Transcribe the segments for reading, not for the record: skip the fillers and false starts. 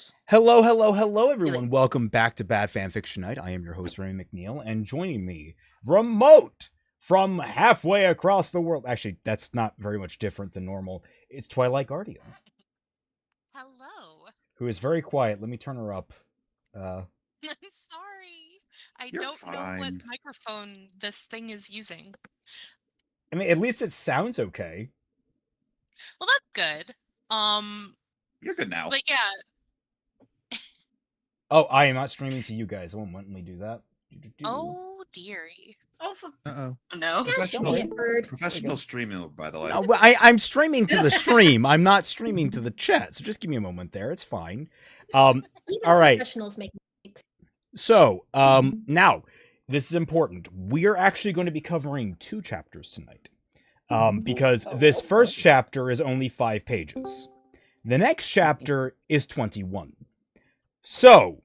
Brooks. Hello, hello, hello, everyone. Welcome back to Bad Fanfiction Night. I am your host, Remy McNeil, and joining me, remote from halfway across the world. Actually, that's not very much different than normal. It's Twilight Guardian. Hello. Who is very quiet. Let me turn her up. I'm sorry. I You're don't know what fine. microphone this thing is using. I mean, at least it sounds okay. Well, that's good. You're good now. But yeah. Oh, I am not streaming to you guys. I won't let me do that. Oh, dearie. Oh, Uh-oh. no. Professional streaming, by the way. No, I'm streaming to the stream. I'm not streaming to the chat, so just give me a moment there. It's fine. All right. Professionals make So, now, this is important. We're actually going to be covering 2 chapters tonight. Because this first chapter is only 5 pages. The next chapter is 21. So,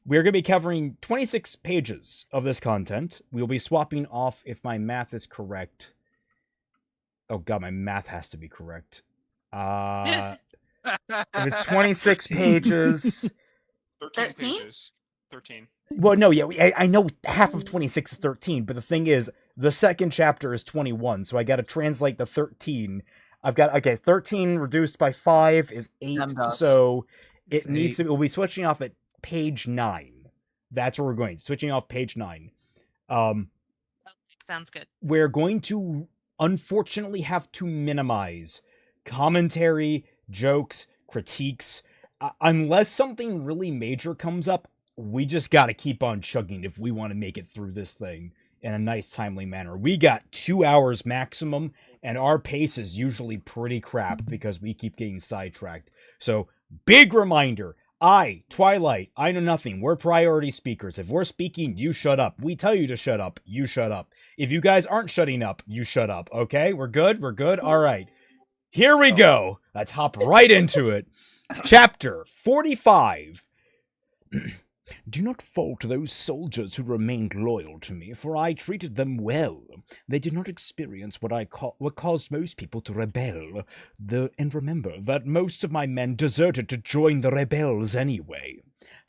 we're going to be covering 26 pages of this content. We'll be swapping off, if my math is correct. Oh god, my math has to be correct. It was 26 pages. 13? pages. 13. Well, no, yeah, I know half of 26 is 13, but the thing is, the second chapter is 21, so I gotta translate the 13. I've got, okay, 13 reduced by 5 is 8, so it needs to, we'll be switching off at page 9. That's where we're going, switching off page 9. Sounds good. We're going to, unfortunately, have to minimize commentary, jokes, critiques. Unless something really major comes up, we just gotta keep on chugging if we want to make it through this thing in a nice, timely manner. We got 2 hours maximum, and our pace is usually pretty crap because we keep getting sidetracked. So, big reminder, Twilight, I know nothing. We're priority speakers. If we're speaking, you shut up. We tell you to shut up, you shut up. If you guys aren't shutting up, you shut up, okay? We're good? We're good? All right. Here we go. Let's hop right into it. Chapter 45. Do not fault those soldiers who remained loyal to me, for I treated them well. They did not experience what caused most people to rebel. And remember that most of my men deserted to join the rebels anyway.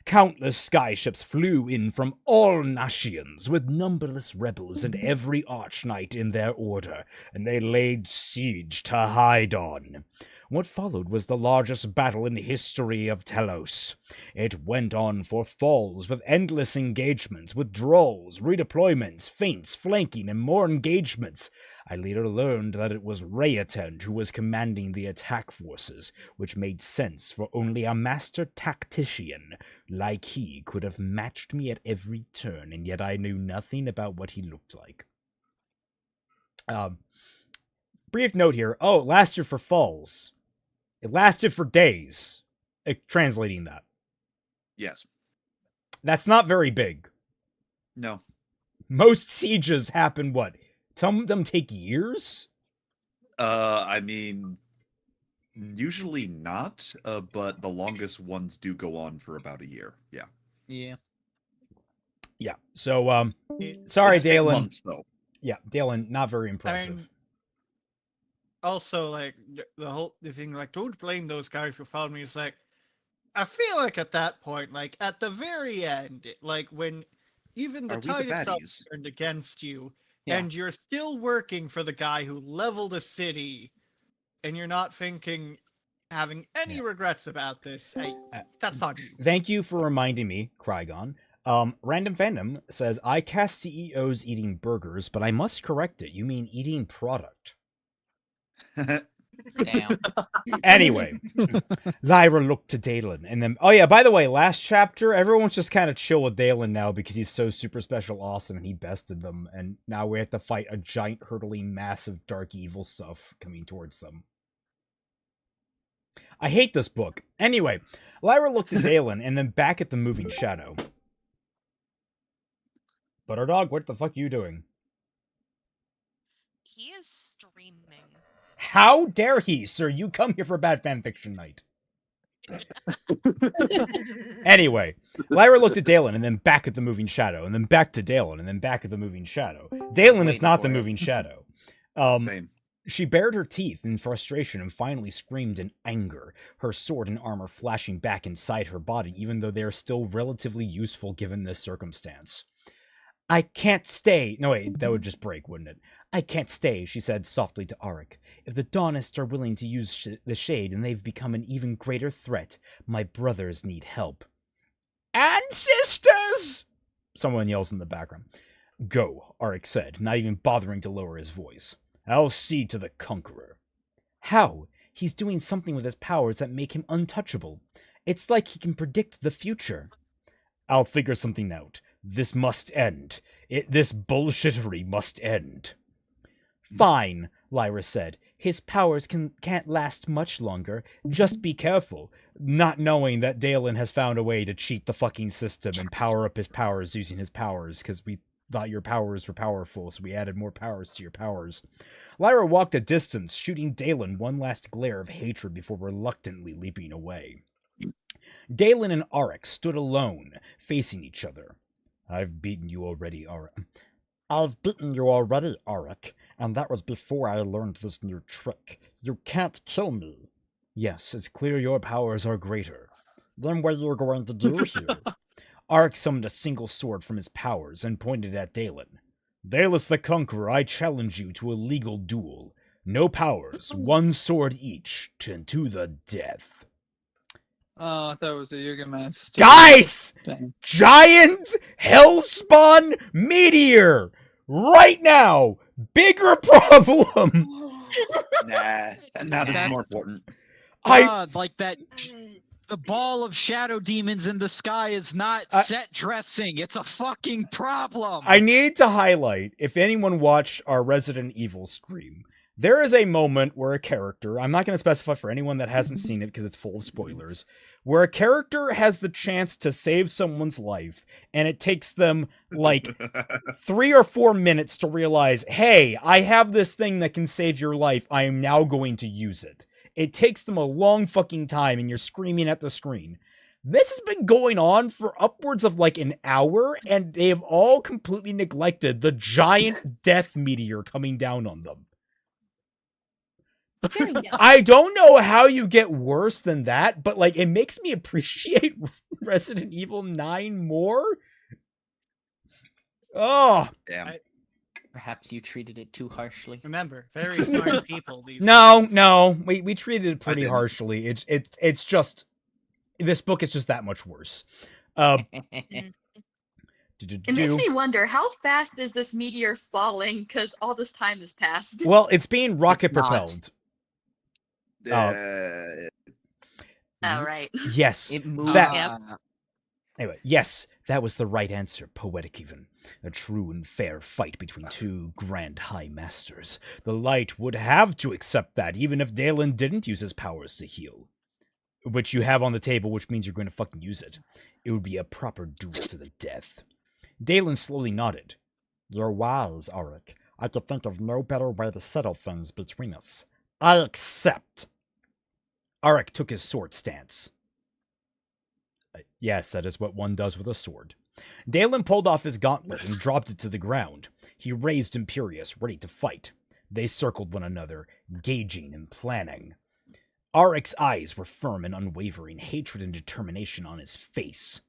Countless skyships flew in from all nations, with numberless rebels and every archknight in their order, and they laid siege to Hydon. What followed was the largest battle in the history of Telos. It went on for falls, with endless engagements, withdrawals, redeployments, feints, flanking, and more engagements. I later learned that it was Rayatend who was commanding the attack forces, which made sense, for only a master tactician like he could have matched me at every turn, and yet I knew nothing about what he looked like. Brief note here. Oh, it lasted for falls. It lasted for days. Translating that. Yes. That's not very big. No. Most sieges happen, what? Some of them take years? I mean, usually not, but the longest ones do go on for about a year. Yeah. Yeah. Yeah. So, sorry, It's 8 Dalen. months, though. Yeah, Dalen, not very impressive. I mean, also, like, the thing, like, don't blame those guys who followed me. It's like, I feel like at that point, like, at the very end, like, when even the Are we the tide itself baddies? turned against you, Yeah. and you're still working for the guy who leveled a city, and you're not having any regrets about this, hey, that's on you. Thank you for reminding me, Krygon. Random Fandom says, I cast CEOs eating burgers, but I must correct it. You mean eating product. Damn. Anyway, Lyra looked to Dalen, and then, oh yeah, by the way, last chapter, everyone's just kind of chill with Dalen now because he's so super special awesome and he bested them, and now we have to fight a giant, hurtling mass of dark evil stuff coming towards them. I hate this book. Anyway, Lyra looked at Dalen and then back at the moving shadow. Butter Dog, what the fuck are you doing? He is streaming. How dare he, sir? You come here for Bad Fanfiction Night. Anyway, Lyra looked at Dalen and then back at the moving shadow, and then back to Dalen, and then back at the moving shadow. Dalen is not the moving shadow. Same. She bared her teeth in frustration and finally screamed in anger, her sword and armor flashing back inside her body, even though they are still relatively useful given this circumstance. I can't stay. No, wait, that would just break, wouldn't it? I can't stay, she said softly to Auric. If the Daunists are willing to use the Shade and they've become an even greater threat, my brothers need help. And sisters! Someone yells in the background. Go, Auric said, not even bothering to lower his voice. I'll see to the Conqueror. How? He's doing something with his powers that make him untouchable. It's like he can predict the future. I'll figure something out. This must end. This bullshittery must end. Fine, Lyra said. His powers can't last much longer. Just be careful. Not knowing that Dalen has found a way to cheat the fucking system and power up his powers using his powers, because we thought your powers were powerful, so we added more powers to your powers. Lyra walked a distance, shooting Dalen one last glare of hatred before reluctantly leaping away. Dalen and Auric stood alone, facing each other. I've beaten you already, Auric. I've beaten you already, Auric, and that was before I learned this new trick. You can't kill me. Yes, it's clear your powers are greater. Then what are you going to do here? Auric summoned a single sword from his powers and pointed at Dalen. Dalus the Conqueror, I challenge you to a legal duel. No powers, one sword each, to the death. Oh, I thought it was a Yugamas. Guys! Dang. Giant Hellspawn Meteor! Right now! Bigger problem! Nah, now this is more important. Like that. The ball of shadow demons in the sky is not set dressing. It's a fucking problem. I need to highlight, if anyone watched our Resident Evil stream, there is a moment where a character, I'm not going to specify for anyone that hasn't seen it because it's full of spoilers, where a character has the chance to save someone's life, and it takes them like 3 or 4 minutes to realize, hey, I have this thing that can save your life. I am now going to use it. It takes them a long fucking time, and you're screaming at the screen. This has been going on for upwards of like an hour, and they have all completely neglected the giant death meteor coming down on them. I don't know how you get worse than that, but like it makes me appreciate Resident Evil 9 more. Oh, Damn. Perhaps you treated it too harshly. Remember, very smart people. These no, we treated it pretty didn't. harshly. It's just this book is just that much worse. It makes me wonder, how fast is this meteor falling? Because all this time has passed. Well, it's being rocket It's not. propelled. All right. Yes, It moves. That's- Anyway, yes, that was the right answer, poetic even. A true and fair fight between two grand high masters. The light would have to accept that, even if Dalen didn't use his powers to heal. Which you have on the table, which means you're going to fucking use it. It would be a proper duel to the death. Dalen slowly nodded. You're wise, Auric. I could think of no better way to settle things between us. I accept. Auric took his sword stance. Yes, that is what one does with a sword. Dalen pulled off his gauntlet and dropped it to the ground. He raised Imperius, ready to fight. They circled one another, gauging and planning. Auric's eyes were firm and unwavering, hatred and determination on his face.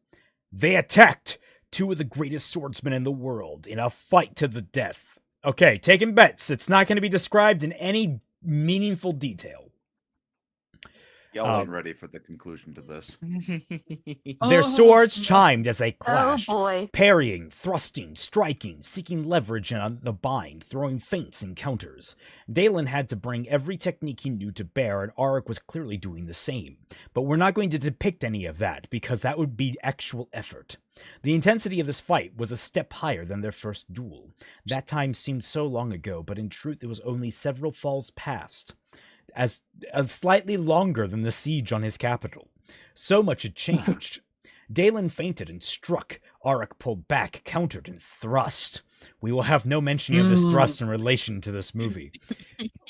They attacked! Two of the greatest swordsmen in the world, in a fight to the death. Okay, taking bets. It's not going to be described in any meaningful detail. Y'all ain't ready for the conclusion to this. Their swords chimed as they clashed, Oh boy. parrying, thrusting, striking, seeking leverage on the bind, throwing feints and counters. Dalen had to bring every technique he knew to bear, and Auric was clearly doing the same. But we're not going to depict any of that, because that would be actual effort. The intensity of this fight was a step higher than their first duel. That time seemed so long ago, but in truth it was only several falls past. As slightly longer than the siege on his capital. So much had changed. Dalen feinted and struck. Auric pulled back, countered, and thrust. We will have no mention of this thrust in relation to this movie.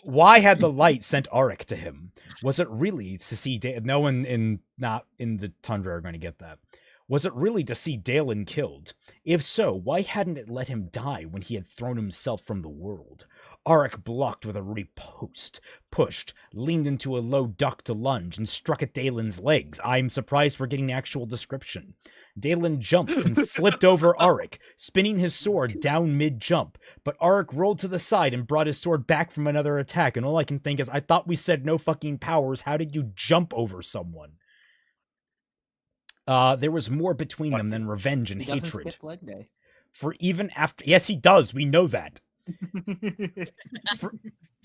Why had the light sent Auric to him? Was it really to see no one not in the Tundra are going to get that. Was it really to see Dalen killed? If so, why hadn't it let him die when he had thrown himself from the world? Auric blocked with a riposte, pushed, leaned into a low duck to lunge, and struck at Dalen's legs. I'm surprised we're getting actual description. Dalen jumped and flipped over Auric, spinning his sword down mid-jump, but Auric rolled to the side and brought his sword back from another attack, and all I can think is, I thought we said no fucking powers, how did you jump over someone? There was more between them than revenge and He doesn't hatred. skip leg day. For even after... Yes, he does, we know that.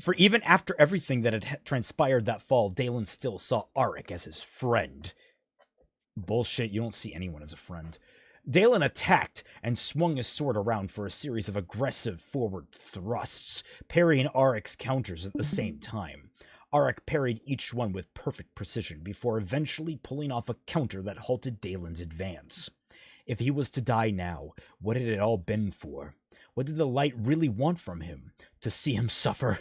For even after everything that had transpired that fall, Dalen still saw Auric as his friend. Bullshit, you don't see anyone as a friend. Dalen attacked and swung his sword around for a series of aggressive forward thrusts, parrying Auric's counters at the same time. Auric parried each one with perfect precision before eventually pulling off a counter that halted Dalen's advance. If he was to die now, what had it all been for? What did the light really want from him? To see him suffer?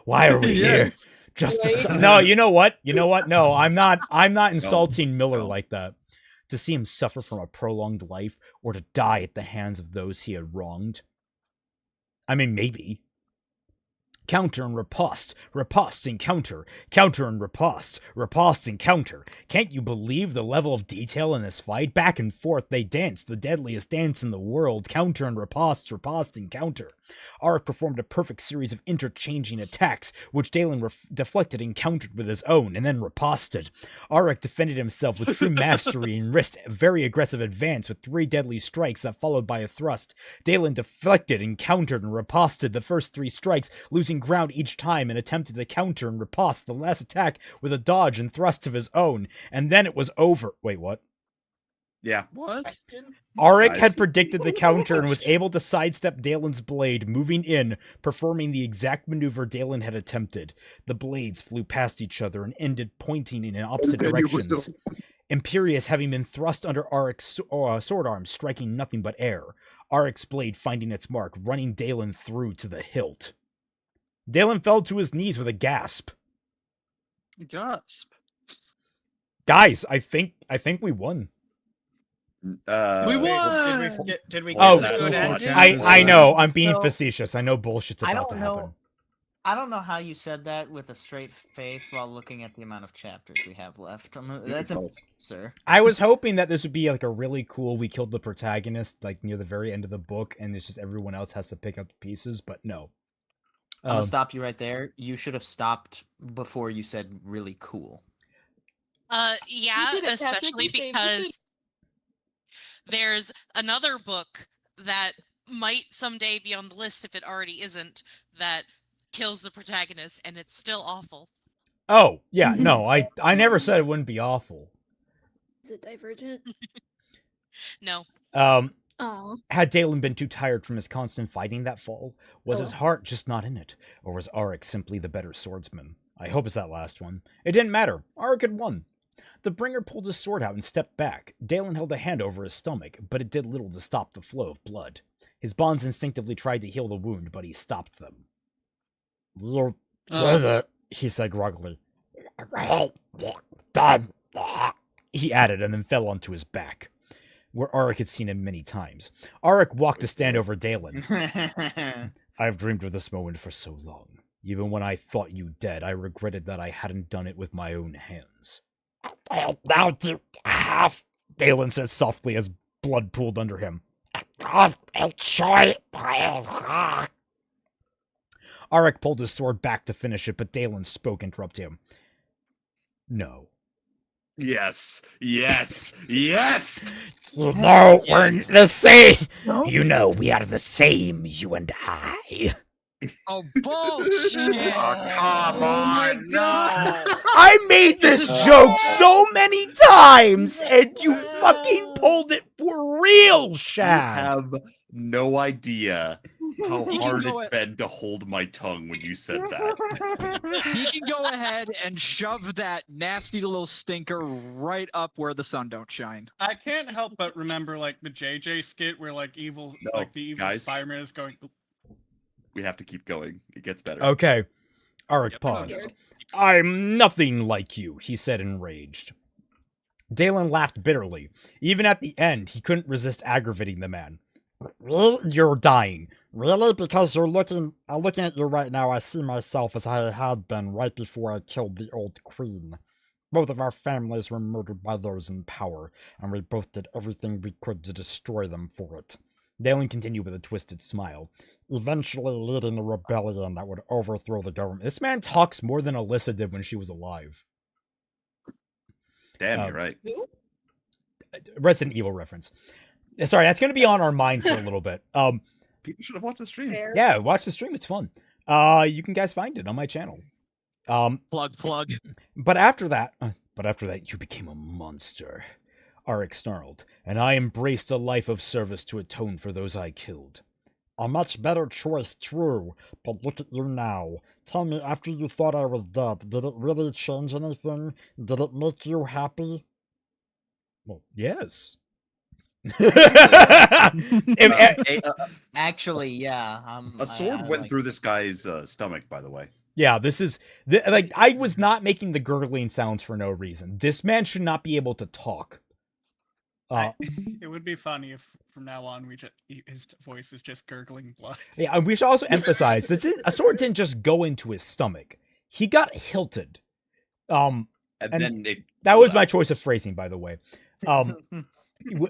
Why are we here? Just to No, you know what? No, I'm not insulting Miller like that. To see him suffer from a prolonged life, or to die at the hands of those he had wronged. I mean, maybe. Counter and riposte, riposte and counter, counter and riposte, riposte and counter. Can't you believe the level of detail in this fight? Back and forth they danced, the deadliest dance in the world, counter and riposte, riposte and counter. Auric performed a perfect series of interchanging attacks, which Dalen deflected and countered with his own, and then riposted. Auric defended himself with true mastery and risked a very aggressive advance with 3 deadly strikes that followed by a thrust. Dalen deflected and countered and riposted the first 3 strikes, losing ground each time, and attempted to counter and riposte the last attack with a dodge and thrust of his own, and then it was over. Wait, what? Yeah. What? Auric Guys. had predicted the counter and was able to sidestep Dalen's blade, moving in, performing the exact maneuver Dalen had attempted. The blades flew past each other and ended pointing in opposite directions. Imperious having been thrust under Auric's sword arm, striking nothing but air. Auric's blade finding its mark, running Dalen through to the hilt. Dalen fell to his knees with a gasp. Gasp. Guys, I think we won. We Did won! did we get Oh, the good ending? I know, I'm being So, facetious. I know bullshit's I about don't to know. happen. I don't know how you said that with a straight face while looking at the amount of chapters we have left. That's a sir. I was hoping that this would be like a really cool, we killed the protagonist, like near the very end of the book, and it's just everyone else has to pick up the pieces, but no. I'm gonna stop you right there. You should have stopped before you said really cool. Yeah, did it, Patrick. especially You saved the because there's another book that might someday be on the list if it already isn't, that kills the protagonist, and it's still awful. Oh, yeah, no, I never said it wouldn't be awful. Is it Divergent? No. Oh. Had Dalen been too tired from his constant fighting that fall? Was his Oh. heart just not in it? Or was Auric simply the better swordsman? I hope it's that last one. It didn't matter. Auric had won. The bringer pulled his sword out and stepped back. Dalen held a hand over his stomach, but it did little to stop the flow of blood. His bonds instinctively tried to heal the wound, but he stopped them. You did it, he said groggily. He added, and then fell onto his back, where Auric had seen him many times. Auric walked to stand over Dalen. I've dreamed of this moment for so long. Even when I thought you dead, I regretted that I hadn't done it with my own hands. Now you have, Dalen said softly as blood pooled under him. Auric pulled his sword back to finish it, but Dalen spoke, interrupting him. No. Yes. Yes. Yes. You know, we're the same. You know, we are the same, you and I. Oh, bullshit! Come on, no. I made this joke so many times, and you fucking pulled it for real, You Shad. have no idea how You can hard go it's been to hold my tongue when you said that. He can go ahead and shove that nasty little stinker right up where the sun don't shine. I can't help but remember like the JJ skit where like the evil guys. Spider-Man is going. We have to keep going. It gets better. Okay. Auric Yep. paused. I'm nothing like you, he said, enraged. Dalen laughed bitterly. Even at the end, he couldn't resist aggravating the man. Really? You're dying. Really? Because you're looking at you right now, I see myself as I had been right before I killed the old queen. Both of our families were murdered by those in power, and we both did everything we could to destroy them for it. Dalen continued with a twisted smile, eventually leading a rebellion that would overthrow the government. This man talks more than Alyssa did when she was alive. Damn, you're right. Resident Evil reference. Sorry, that's going to be on our mind for a little bit. People should have watched the stream. Fair. Yeah, watch the stream. It's fun. You can guys find it on my channel. Plug. But after that, you became a monster. Arik snarled, and I embraced a life of service to atone for those I killed. A much better choice, true, but look at you now. Tell me, after you thought I was dead, did it really change anything? Did it make you happy? Well, yes. Actually, yeah. A sword went through this guy's stomach, by the way. Yeah, this is like I was not making the gurgling sounds for no reason. This man should not be able to talk. It would be funny if from now on his voice is just gurgling blood. Yeah, we should also emphasize a sword didn't just go into his stomach. He got hilted. And then that was my choice of phrasing, by the way.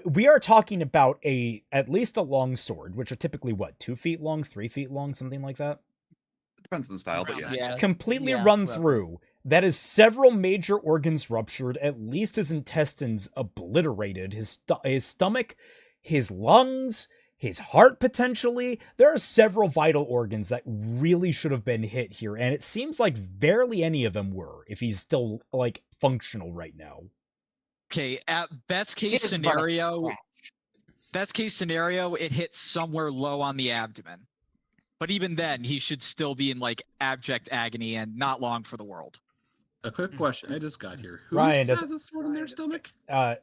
We are talking about at least a long sword, which are typically 2 feet long, 3 feet long, something like that. Depends on the style, but yeah. Completely run through. That is several major organs ruptured, at least his intestines obliterated, his stomach, his lungs, his heart potentially. There are several vital organs that really should have been hit here, and it seems like barely any of them were, if he's still, functional right now. Okay, at best case scenario, it hits somewhere low on the abdomen. But even then, he should still be in, abject agony and not long for the world. A quick question. I just got here. Who Ryan has a sword in their stomach?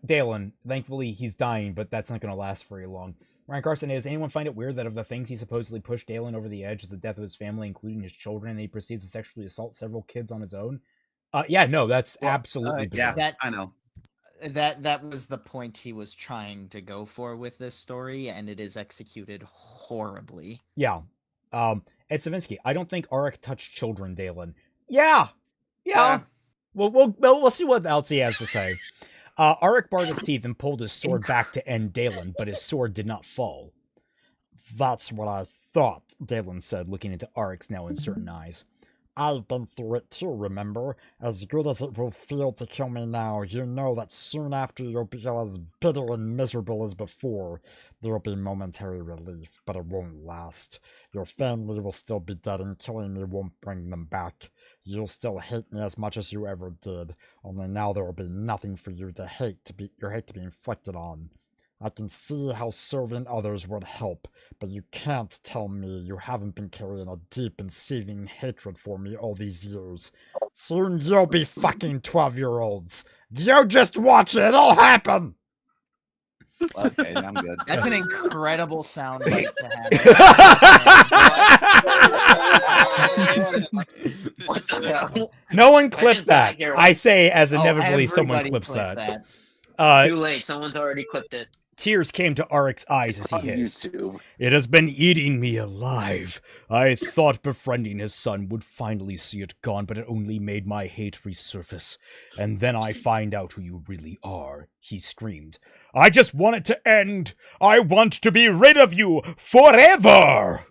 Dalen. Thankfully, he's dying, but that's not going to last very long. Ryan Carson, does anyone find it weird that of the things he supposedly pushed Dalen over the edge is the death of his family, including his children, and he proceeds to sexually assault several kids on his own? Yeah, no, that's absolutely bizarre. Yeah, I know. That was the point he was trying to go for with this story, and it is executed horribly. Yeah. Ed Savinsky, I don't think Arik touched children, Dalen. Yeah. We'll see what else he has to say. Arik bared his teeth and pulled his sword back to end Dalen, but his sword did not fall. That's what I thought, Dalen said, looking into Arik's now uncertain eyes. I've been through it too, remember? As good as it will feel to kill me now, you know that soon after you'll be as bitter and miserable as before. There'll be momentary relief, but it won't last. Your family will still be dead, and killing me won't bring them back. You'll still hate me as much as you ever did, only now there will be nothing for you to hate, your hate to be inflicted on. I can see how serving others would help, but you can't tell me you haven't been carrying a deep and seething hatred for me all these years. Soon you'll be fucking 12-year-olds. You just watch it all happen! Okay, I'm good. That's an incredible sound bite to have. What the hell? No one clipped that. Here. I say as inevitably someone clips that. Too late. Someone's already clipped it. Tears came to Arik's eyes as he On hissed. YouTube. It has been eating me alive. I thought befriending his son would finally see it gone, but it only made my hate resurface. And then I find out who you really are, he screamed. I just want it to end. I want to be rid of you forever.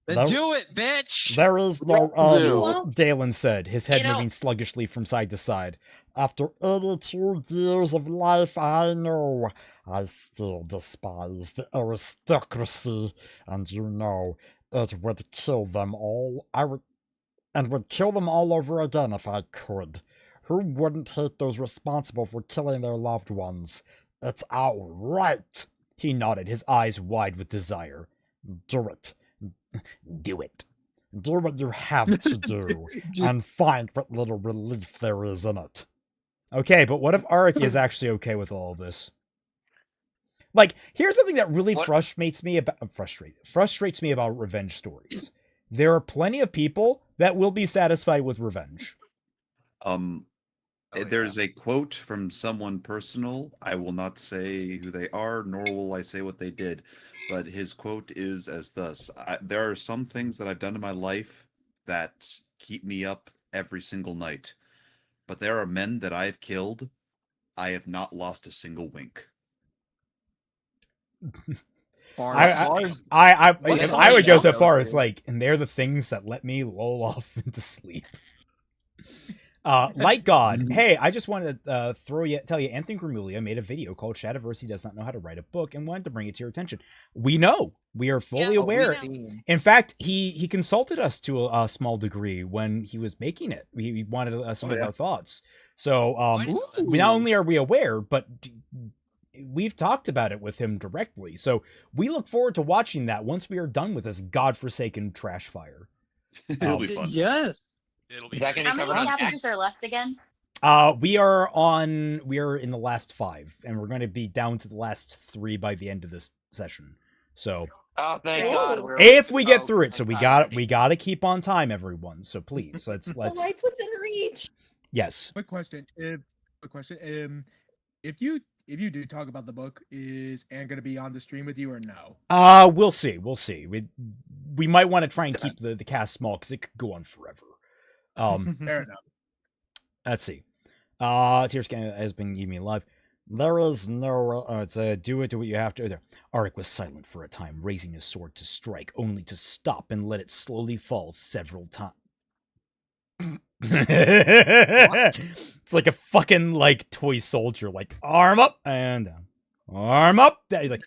Then do it, bitch! There is no end, Dalen said, his head moving sluggishly from side to side. After 82 years of life, I know I still despise the aristocracy, and you know it would kill them all. would kill them all over again if I could. Who wouldn't hate those responsible for killing their loved ones? It's outright. He nodded, his eyes wide with desire. Do it. Do it. Do what you have to do, and find what little relief there is in it. Okay, but what if Arik is actually okay with all of this? Here's something that really frustrates me about revenge stories. There are plenty of people that will be satisfied with revenge. I There's a quote from someone personal. I will not say who they are, nor will I say what they did. But his quote is as thus: there are some things that I've done in my life that keep me up every single night. But there are men that I've killed. I have not lost a single wink. I would go so far as like, and they're the things that let me lull off into sleep. Light God, hey, I just wanted to tell you, Anthony Gramuglia made a video called Shadiversity Does Not Know How to Write a Book and wanted to bring it to your attention. We know. We are fully aware. In fact, he consulted us to a small degree when he was making it. He wanted some of our thoughts. So we not only are we aware, but we've talked about it with him directly. So we look forward to watching that once we are done with this godforsaken trash fire. It'll be fun. Yes. It'll be how many chapters are left again? We are in the last 5, and we're going to be down to the last 3 by the end of this session. So, thank God. If we get through it, so we got to keep on time, everyone. So please, let's. The light's within reach. Yes. Quick question. If you do talk about the book, is Anne going to be on the stream with you or no? We'll see. We might want to try and keep the cast small because it could go on forever. Fair enough. Let's see. Tears has been giving me live. There is no. It's do what you have to. There. Arik was silent for a time, raising his sword to strike, only to stop and let it slowly fall several times. It's like a fucking toy soldier, arm up and down, arm up. He's like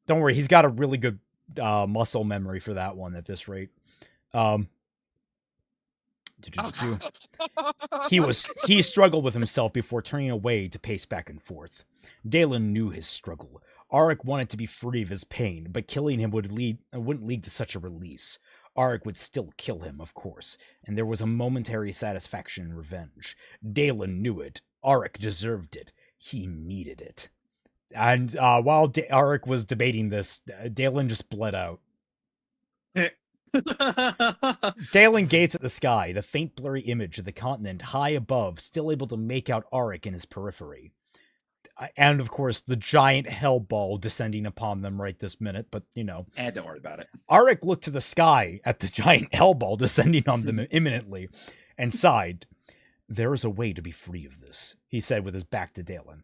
don't worry, he's got a really good muscle memory for that one at this rate. He struggled with himself before turning away to pace back and forth. Dalen knew his struggle. Arik wanted to be free of his pain, but killing him wouldn't lead to such a release. Arik would still kill him, of course, and there was a momentary satisfaction in revenge. Dalen knew it. Arik deserved it. He needed it. And while Arik was debating this, Dalen just bled out. Dalen gazed at the sky, the faint blurry image of the continent high above, still able to make out Arik in his periphery. And, of course, the giant hell ball descending upon them right this minute, but, And don't worry about it. Arik looked to the sky at the giant hell ball descending on them imminently and sighed. There is a way to be free of this, he said with his back to Dalen.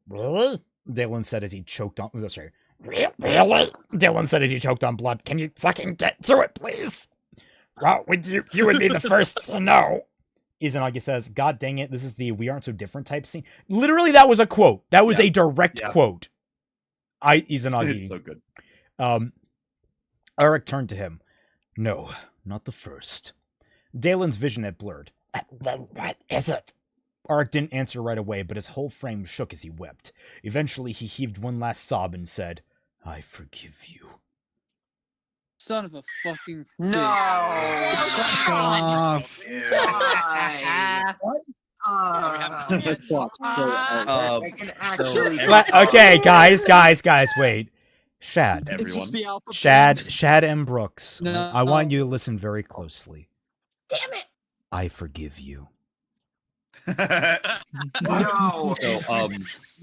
Really? Dalen said as he choked on... Sorry. Really? Dalen said as he choked on blood. Can you fucking get to it, please? Well, you would be the first to know. Izanagi says, God dang it, this is the we aren't so different type scene. Literally, that was a quote. That was a direct quote. Izanagi. It's so good. Arik turned to him. No, not the first. Dalen's vision had blurred. Then what is it? Arik didn't answer right away, but his whole frame shook as he wept. Eventually, he heaved one last sob and said, I forgive you. Son of a fucking No! Okay, guys, wait. Shad. Everyone. Shad M. Brooks. No. I want you to listen very closely. Damn it! I forgive you. No. So,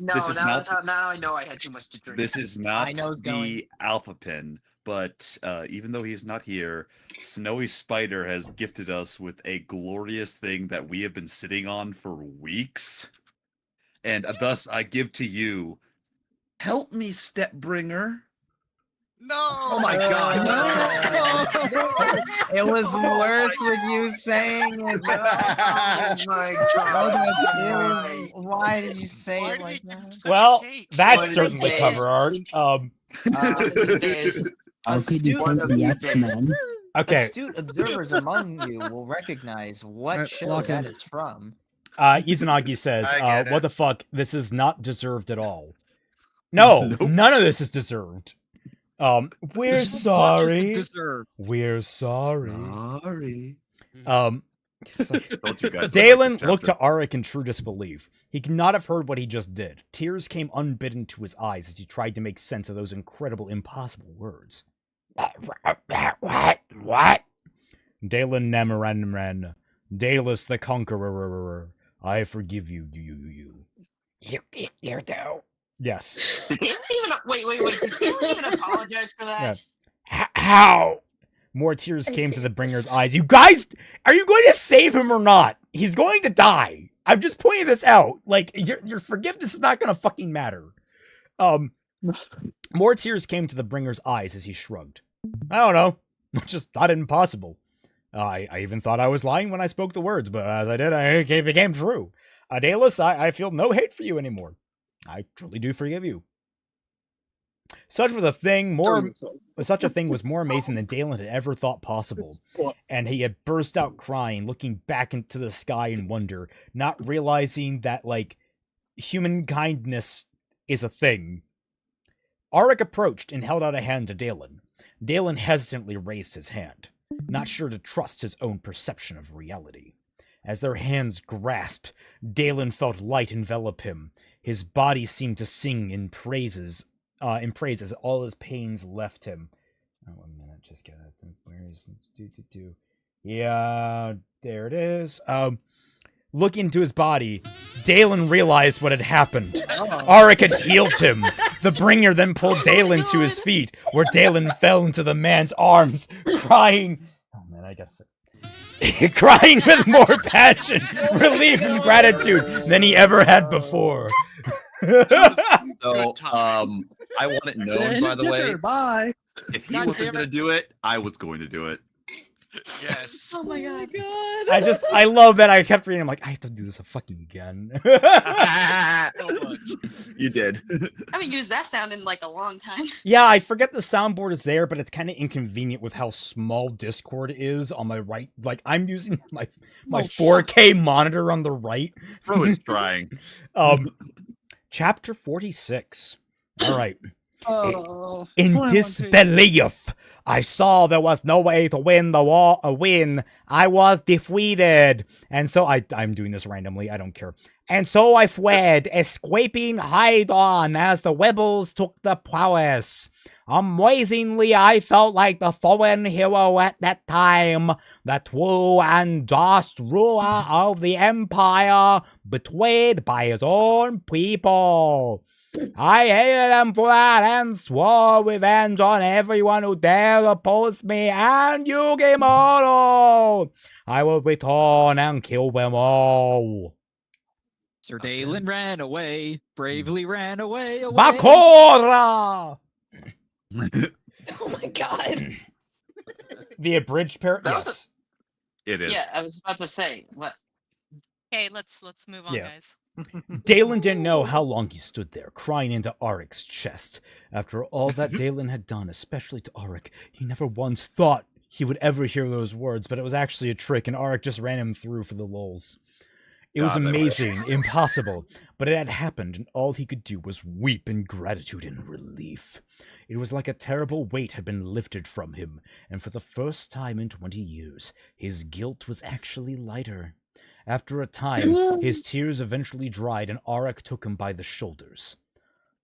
this is now not I know I had too much to drink. This is not nose going. the alpha pin, but even though he's not here, Snowy Spider has gifted us with a glorious thing that we have been sitting on for weeks. And thus I give to you, help me, Stepbringer. No! Oh my god. It was worse with you saying it. Oh my god. Why did you say it like that? Well, that's What certainly is cover art. Okay. Astute observers among you will recognize what show that is from. Izanagi says, what the fuck? This is not deserved at all. No, none of this is deserved. We're sorry. We're sorry. Dalen looked to Arik in true disbelief. He could not have heard what he just did. Tears came unbidden to his eyes as he tried to make sense of those incredible, impossible words. What? Dalen Nemerenren. Dalus the Conqueror. I forgive you. You do. Yes. Did Galen even wait? Did Galen even apologize for that? How? More tears came to the bringer's eyes. You guys, are you going to save him or not? He's going to die. I'm just pointing this out. Like, your forgiveness is not going to fucking matter. More tears came to the bringer's eyes as he shrugged. I don't know. I just thought it impossible. I even thought I was lying when I spoke the words, but as I did, it became true. Dalus, I feel no hate for you anymore. I truly do forgive you. Such a thing was more amazing than Dalen had ever thought possible, and he had burst out crying, looking back into the sky in wonder, not realizing that, like, human kindness is a thing. Auric approached and held out a hand to Dalen. Dalen hesitantly raised his hand, not sure to trust his own perception of reality. As their hands grasped, Dalen felt light envelop him. His body seemed to sing in praise as all his pains left him. Oh, 1 minute, just get it. Where is it? Yeah, there it is. Looking into his body, Dalen realized what had happened. Auric had healed him. The bringer then pulled Dalen to his feet, where Dalen fell into the man's arms, crying. Oh man, I gotta. Crying with more passion, relief, and gratitude than he ever had before. So, I want it known, by the way, Bye. if he wasn't going to do it, I was going to do it. Yes. Oh my god. I love that I kept reading. I'm like, I have to do this fucking again. You did. I haven't used that sound in like a long time. Yeah, I forget the soundboard is there, but it's kind of inconvenient with how small Discord is on my right. Like, I'm using my 4K monitor on the right. Bro is trying. Chapter 46. All right. Oh, In disbelief, I saw there was no way to win the war. I was defeated, and so I'm doing this randomly. I don't care. And so I fled, escaping hide on as the rebels took the prowess. Amazingly, I felt like the fallen hero at that time, the true and just ruler of the empire, betrayed by his own people. I hated them for that and swore revenge on everyone who dared oppose me and Yugimoto. I will return and kill them all. Sir Dalen ran away, bravely ran away. Bakura! Oh my god. The abridged parrot? That was Yes. It is. Yeah, I was about to say what. Okay, let's move on, Yeah. guys. Dalen didn't know how long he stood there, crying into Auric's chest. After all that Dalen had done, especially to Auric, he never once thought he would ever hear those words, but it was actually a trick, and Auric just ran him through for the lulz. It was God, that amazing, impossible, but it had happened, and all he could do was weep in gratitude and relief. It was like a terrible weight had been lifted from him, and for the first time in 20 years, his guilt was actually lighter. After a time, his tears eventually dried, and Auric took him by the shoulders.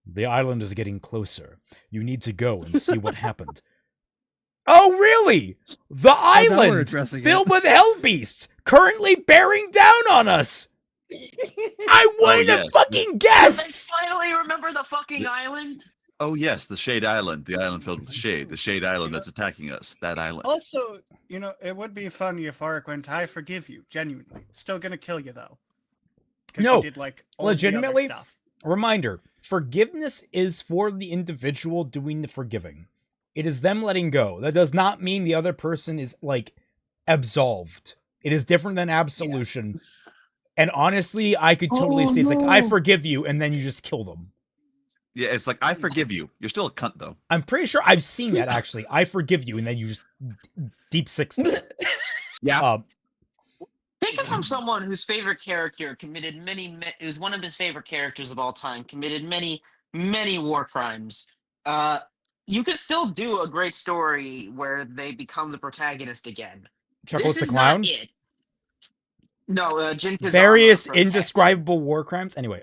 The island is getting closer. You need to go and see what happened. Oh, really? The I thought we were island addressing filled with hell beasts, currently bearing down on us. I wouldn't have yes. fucking Did guessed. they finally remember the fucking island? Oh, yes, the Shade Island. The island filled with shade. The Shade Island that's attacking us. That island. Also, it would be funny if Auric went, I forgive you, genuinely. Still gonna kill you, though. 'Cause No, you did, like, all the other legitimately, stuff. Reminder, forgiveness is for the individual doing the forgiving. It is them letting go. That does not mean the other person is, like, absolved. It is different than absolution. Yeah. And honestly, I could totally see it's like, I forgive you, and then you just kill them. Yeah, it's like, I forgive you. You're still a cunt, though. I'm pretty sure I've seen that, actually. I forgive you, and then you just deep six them. Yeah. Take it from someone whose favorite character committed it was one of his favorite characters of all time, committed many war crimes. You could still do a great story where they become the protagonist again. Chuckles This the is Clown? not it. No, Jin Kazama Various from indescribable war crimes. Anyway,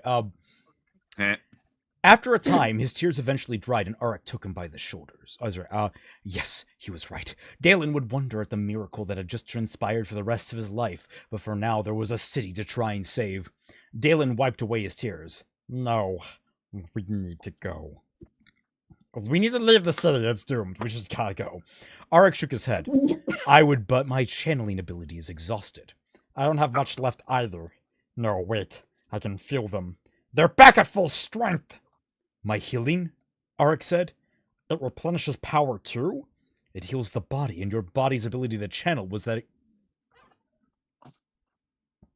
After a time, his tears eventually dried and Arik took him by the shoulders. Oh, sorry. Yes, he was right. Dalen would wonder at the miracle that had just transpired for the rest of his life, but for now there was a city to try and save. Dalen wiped away his tears. No, we need to go. We need to leave the city, it's doomed. We just gotta go. Arik shook his head. I would, but my channeling ability is exhausted. I don't have much left either. No, wait. I can feel them. They're back at full strength! My healing? Arik said. It replenishes power too? It heals the body, and your body's ability to channel was that...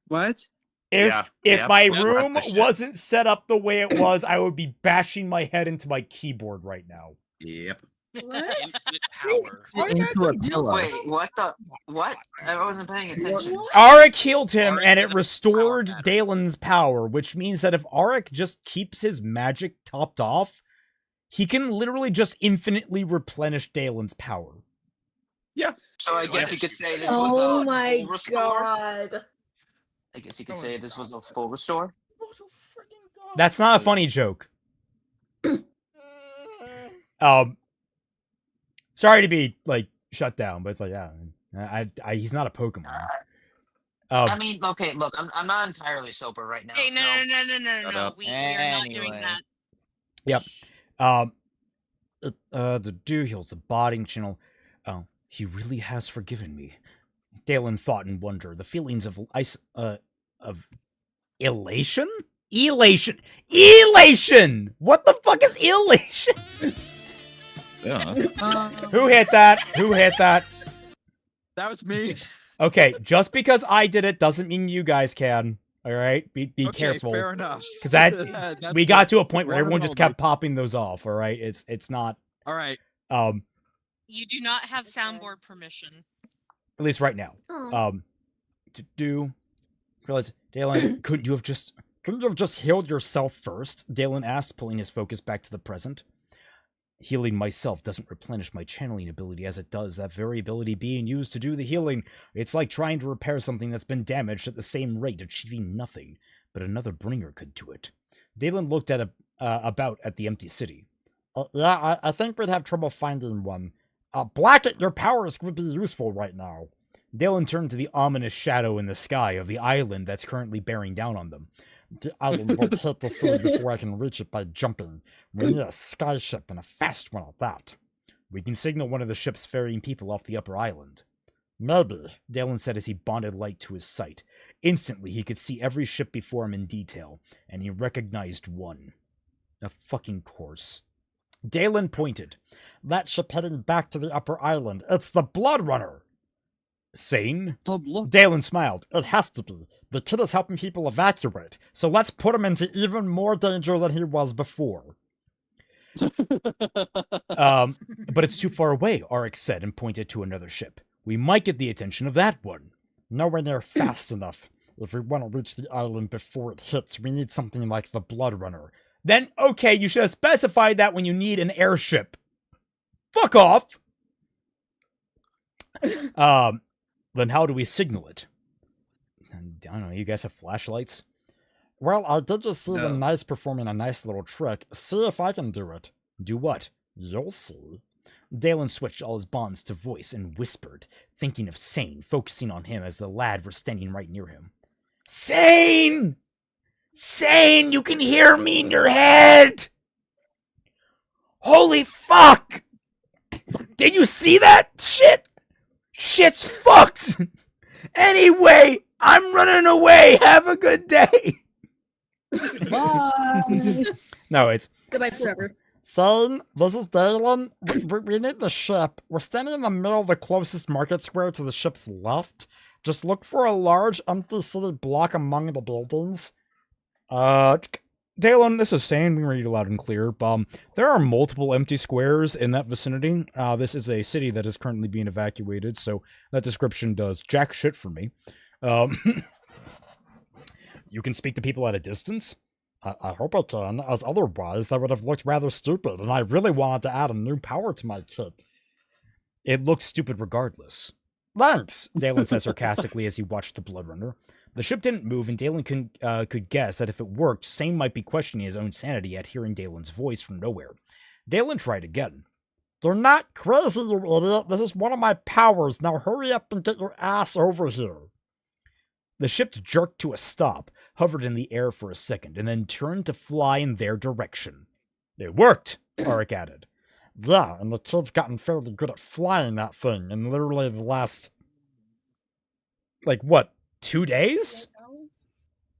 What? If my room wasn't set up the way it was, I would be bashing my head into my keyboard right now. Yep. What? Power. Into a pillow. Wait, what the? What? I wasn't paying attention. Arik healed him, and it restored Dalen's power, which means that if Arik just keeps his magic topped off, he can literally just infinitely replenish Dalen's power. Yeah. So I guess you could say this was Oh a my full restore. god. I guess you could say this was a full restore. That's not a funny joke. Sorry to be like shut down, but it's like, yeah, he's not a Pokemon. I mean, okay, look, I'm not entirely sober right now. Hey, no, so... no. We are not doing that. Yep. The dew heals the body channel. Oh, he really has forgiven me. Dalen thought in wonder. The feelings of elation? Elation! What the fuck is elation? Yeah. Who hit that? That was me. Okay, just because I did it doesn't mean you guys can. All right, be Okay, careful. fair enough. Because we got to a point where Round everyone and just over. kept popping those off. All right, it's not. All right. You do not have soundboard permission. At least right now. Oh. To do. Realize, Dalen, couldn't you have just healed yourself first? Dalen asked, pulling his focus back to the present. Healing myself doesn't replenish my channeling ability as it does that very ability being used to do the healing. It's like trying to repair something that's been damaged at the same rate, achieving nothing. But another bringer could do it. Dalen looked at about at the empty city. Yeah, I think we'd have trouble finding one. Blackett, your powers would be useful right now. Dalen turned to the ominous shadow in the sky of the island that's currently bearing down on them. The island will hit the city before I can reach it by jumping. We need a skyship and a fast one at that. We can signal one of the ships ferrying people off the upper island. Maybe, Dalen said as he bonded light to his sight. Instantly, he could see every ship before him in detail, and he recognized one. A fucking course. Dalen pointed. That ship heading back to the upper island. It's the Blood Runner. Sane? Dalen smiled. It has to be. The kid is helping people evacuate, so let's put him into even more danger than he was before. But it's too far away, Arik said and pointed to another ship. We might get the attention of that one. Nowhere near fast enough. If we want to reach the island before it hits, we need something like the Blood Runner. Then, okay, you should have specified that when you need an airship. Fuck off! Then how do we signal it? I don't know, you guys have flashlights? Well, I did just see the Knights performing a nice little trick. See if I can do it. Do what? You'll see. Dalen switched all his bonds to voice and whispered, thinking of Sane, focusing on him as the lad were standing right near him. Sane! Sane, you can hear me in your head! Holy fuck! Did you see that shit? Shit's fucked! Anyway, I'm running away. Have a good day. Bye. No, it's... Goodbye forever. Sane, this is Dalen. We need the ship. We're standing in the middle of the closest market square to the ship's left. Just look for a large empty city block among the buildings. Dalen, this is Sane. We can read it loud and clear. There are multiple empty squares in that vicinity. This is a city that is currently being evacuated, so that description does jack shit for me. You can speak to people at a distance? I hope I can, as otherwise that would have looked rather stupid, and I really wanted to add a new power to my kit. It looks stupid regardless. Thanks, Dalen said sarcastically as he watched the Blood Runner. The ship didn't move, and Dalen could guess that if it worked, Sane might be questioning his own sanity at hearing Dalen's voice from nowhere. Dalen tried again. "You're not crazy, you idiot. This is one of my powers. Now hurry up and get your ass over here." The ship jerked to a stop, hovered in the air for a second, and then turned to fly in their direction. "It worked," Arik added. "Yeah, and the kid's gotten fairly good at flying that thing in literally the last, 2 days?"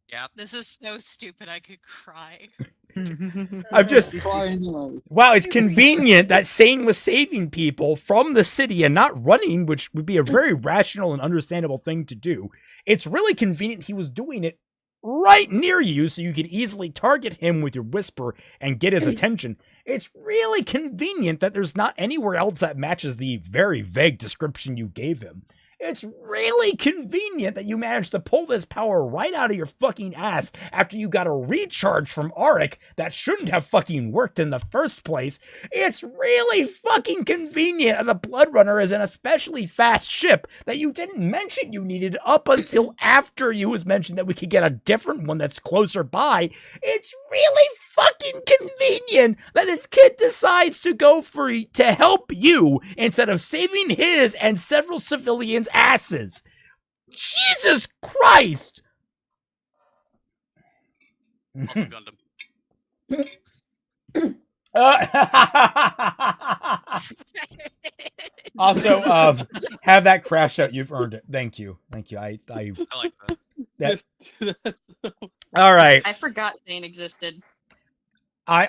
Yeah. This is so stupid I could cry. I'm just... Wow, it's convenient that Sane was saving people from the city and not running, which would be a very rational and understandable thing to do. It's really convenient he was doing it right near you so you could easily target him with your whisper and get his attention. It's really convenient that there's not anywhere else that matches the very vague description you gave him. It's really convenient that you managed to pull this power right out of your fucking ass after you got a recharge from Arik that shouldn't have fucking worked in the first place. It's really fucking convenient that the Blood Runner is an especially fast ship that you didn't mention you needed up until after you was mentioned that we could get a different one that's closer by. It's really fucking convenient that this kid decides to go free to help you instead of saving his and several civilians' asses. Jesus Christ! Also Gundam. Also, have that crash out. You've earned it. Thank you. Thank you. I like that. All right. I forgot Zane existed. I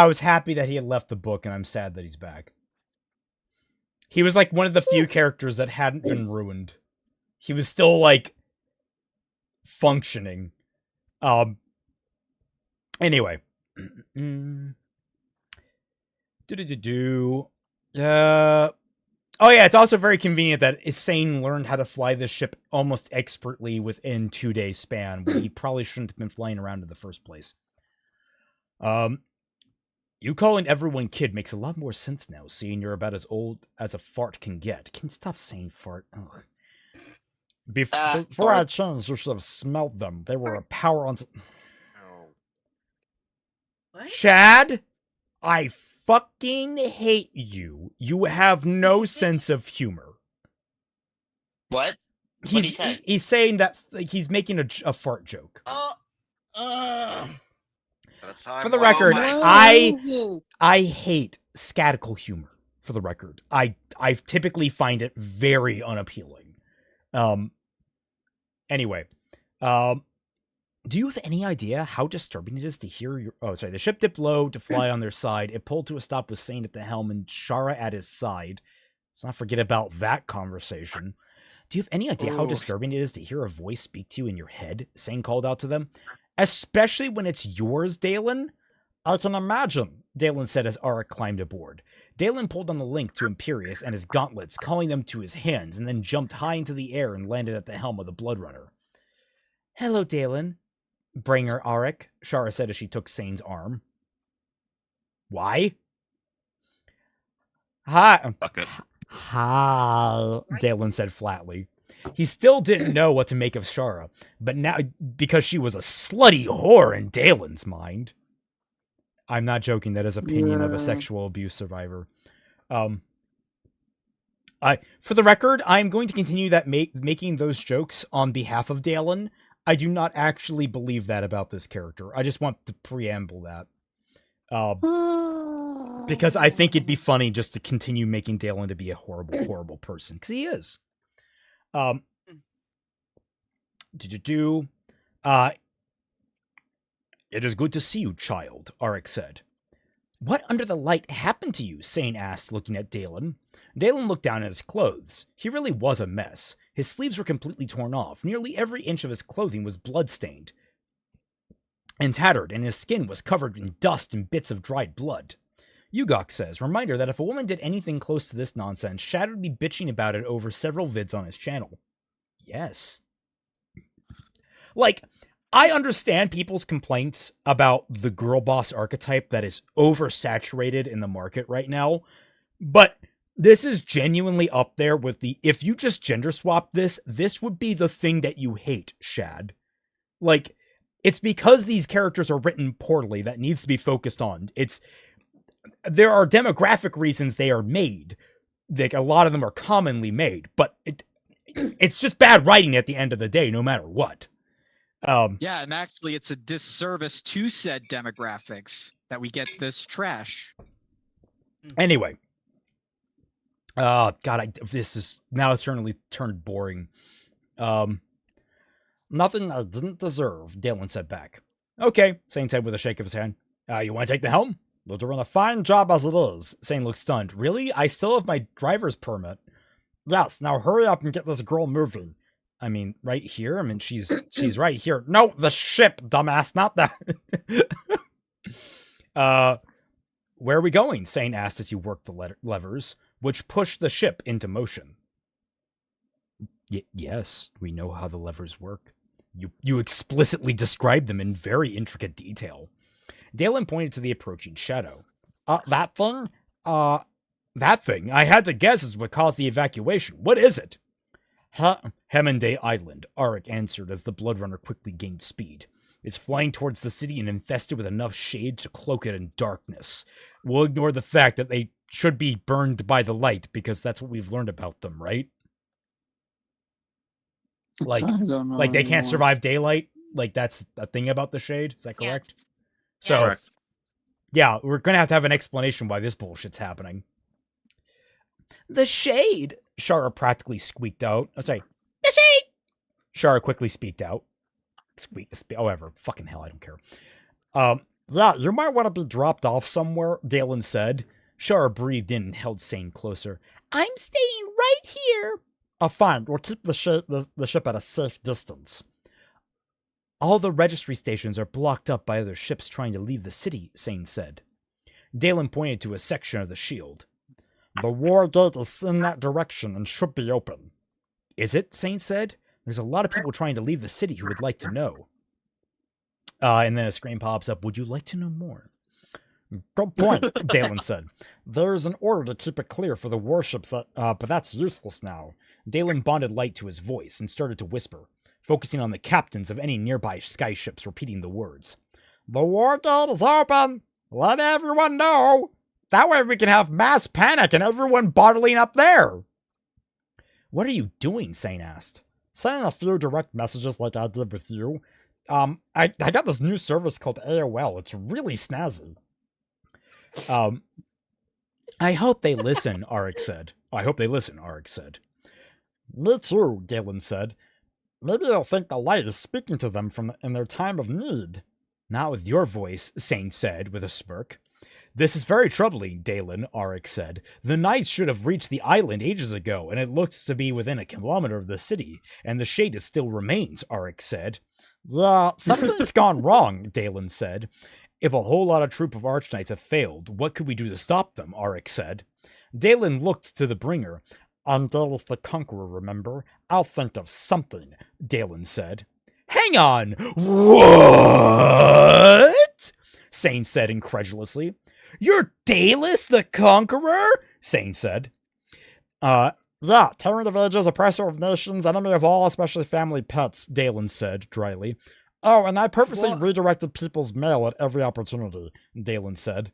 was happy that he had left the book, and I'm sad that he's back. He was like one of the few characters that hadn't been ruined. He was still like functioning. Anyway. Oh yeah, it's also very convenient that Sane learned how to fly this ship almost expertly within 2 days span, when he probably shouldn't have been flying around in the first place. You calling everyone kid makes a lot more sense now, seeing you're about as old as a fart can get. Can you stop saying fart? Ugh. Before I changed, you should have smelled them. They were a power on... What? Shad, I fucking hate you. You have no sense of humor. What? He's saying that he's making a fart joke. For the record, I hate scatical humor. For the record, I typically find it very unappealing. Anyway, do you have any idea how disturbing it is to hear your... Oh, sorry. The ship dipped low to fly on their side. It pulled to a stop with Sane at the helm and Shara at his side. Let's not forget about that conversation. Do you have any idea how disturbing it is to hear a voice speak to you in your head? Sane called out to them. Especially when it's yours, Dalen? I can imagine, Dalen said as Arik climbed aboard. Dalen pulled on the link to Imperius and his gauntlets, calling them to his hands, and then jumped high into the air and landed at the helm of the Blood Runner. Hello, Dalen. Bringer Arik, Shara said as she took Sane's arm. Why? Hi. Hi, Dalen said flatly. He still didn't know what to make of Shara, but now, because she was a slutty whore in Dalen's mind. I'm not joking, that is opinion of a sexual abuse survivor. For the record, I'm going to continue that making those jokes on behalf of Dalen. I do not actually believe that about this character. I just want to preamble that. Because I think it'd be funny just to continue making Dalen to be a horrible, horrible person. Because he is. It is good to see you, child, Arik said. What under the light happened to you? Sane asked, looking at Dalen. Dalen looked down at his clothes. He really was a mess. His sleeves were completely torn off. Nearly every inch of his clothing was blood-stained and tattered, and his skin was covered in dust and bits of dried blood. Ugok says, reminder that if a woman did anything close to this nonsense, Shad would be bitching about it over several vids on his channel. Yes. Like, I understand people's complaints about the girl boss archetype that is oversaturated in the market right now, but This is genuinely up there with if you just gender swap this would be the thing that you hate, Shad. Like, it's because these characters are written poorly that needs to be focused on. There are demographic reasons they are made. Like, a lot of them are commonly made, but it's just bad writing at the end of the day, no matter what. Yeah, and actually it's a disservice to said demographics that we get this trash. Anyway. God, this is now it's turned boring. Nothing I didn't deserve, Dalen said back. Okay, Sane said with a shake of his hand. You want to take the helm? You're doing a fine job as it is. Sane looked stunned. Really? I still have my driver's permit. Yes, now hurry up and get this girl moving. I mean, right here? I mean, she's right here. No, the ship, dumbass, not that. Where are we going? Sane asked as he worked the levers, which pushed the ship into motion. Yes, we know how the levers work. You explicitly described them in very intricate detail. Dalen pointed to the approaching shadow. That thing? That thing? I had to guess is what caused the evacuation. What is it? Hemonday Island, Arik answered as the Bloodrunner quickly gained speed. It's flying towards the city and infested with enough shade to cloak it in darkness. We'll ignore the fact that they should be burned by the light, because that's what we've learned about them, right? Like they can't survive daylight? Like, that's a thing about the shade? Is that correct? Yes. So, Correct. Yeah, we're gonna have an explanation why this bullshit's happening. The shade, Shara practically squeaked out. Oh, sorry. The shade! Shara quickly speaked out. However, fucking hell, I don't care. Yeah, you might want to be dropped off somewhere, Dalen said. Shara breathed in and held Sane closer. I'm staying right here. Fine, we'll keep the ship at a safe distance. All the registry stations are blocked up by other ships trying to leave the city, Sane said. Dalen pointed to a section of the shield. The war gate is in that direction and should be open. Is it? Sane said. There's a lot of people trying to leave the city who would like to know. And then a screen pops up. Would you like to know more? Good point, Dalen said. There's an order to keep it clear for the warships, but that's useless now. Dalen bonded light to his voice and started to whisper, focusing on the captains of any nearby sky ships, repeating the words. The war gate is open! Let everyone know! That way we can have mass panic and everyone bottling up there! What are you doing? Sane asked. Sending a few direct messages like I did with you. I got this new service called AOL. It's really snazzy. I hope they listen, Arik said. Me too, Galen said. Maybe they'll think the light is speaking to them in their time of need. Not with your voice, Sane said with a smirk. This is very troubling, Dalen, Arik said. The knights should have reached the island ages ago, and it looks to be within a kilometer of the city, and the shade still remains, Arik said. Yeah, something's gone wrong, Dalen said. If a whole lot of troop of archknights have failed, what could we do to stop them, Arik said. Dalen looked to the bringer. I'm Dallas the Conqueror, remember? I'll think of something, Dalen said. Hang on! What? Sane said incredulously. You're Dallas the Conqueror? Sane said. Yeah, tyrant of ages, oppressor of nations, enemy of all, especially family pets, Dalen said dryly. Oh, and I purposely redirected people's mail at every opportunity, Dalen said.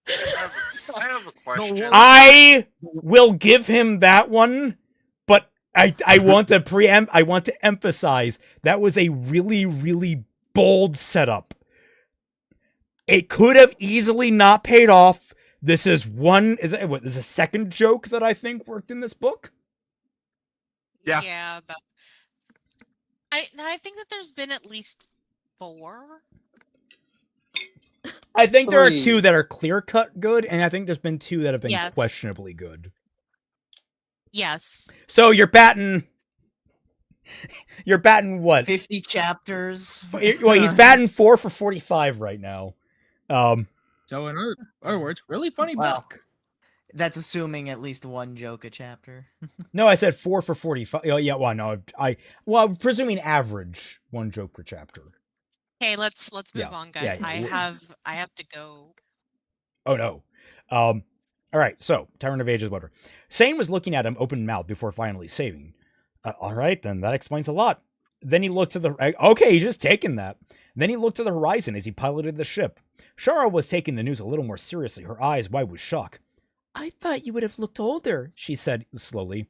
I have a question. I will give him that one, but I want to emphasize that was a really, really bold setup. It could have easily not paid off. This is a second joke that I think worked in this book. Yeah. Yeah, but I think that there's been at least 4. I think there are 2 that are clear-cut good, and I think there's been 2 that have been questionably good. Yes. So you're batting what? 50 chapters. Well, he's batting 4 for 45 right now. So in other words, really funny book. That's assuming at least one joke a chapter. No, I said 4 for 45. Oh, yeah, well, no, I'm presuming average 1 joke per chapter. Okay, let's move on, guys. Yeah. I have to go. Oh no. All right, so Tyrant of Ages, whatever. Sane was looking at him open-mouthed before finally saving. All right, then that explains a lot. Then he looked to the... Okay, he's just taking that. Then he looked to the horizon as he piloted the ship. Shara was taking the news a little more seriously, her eyes wide with shock. I thought you would have looked older, she said slowly.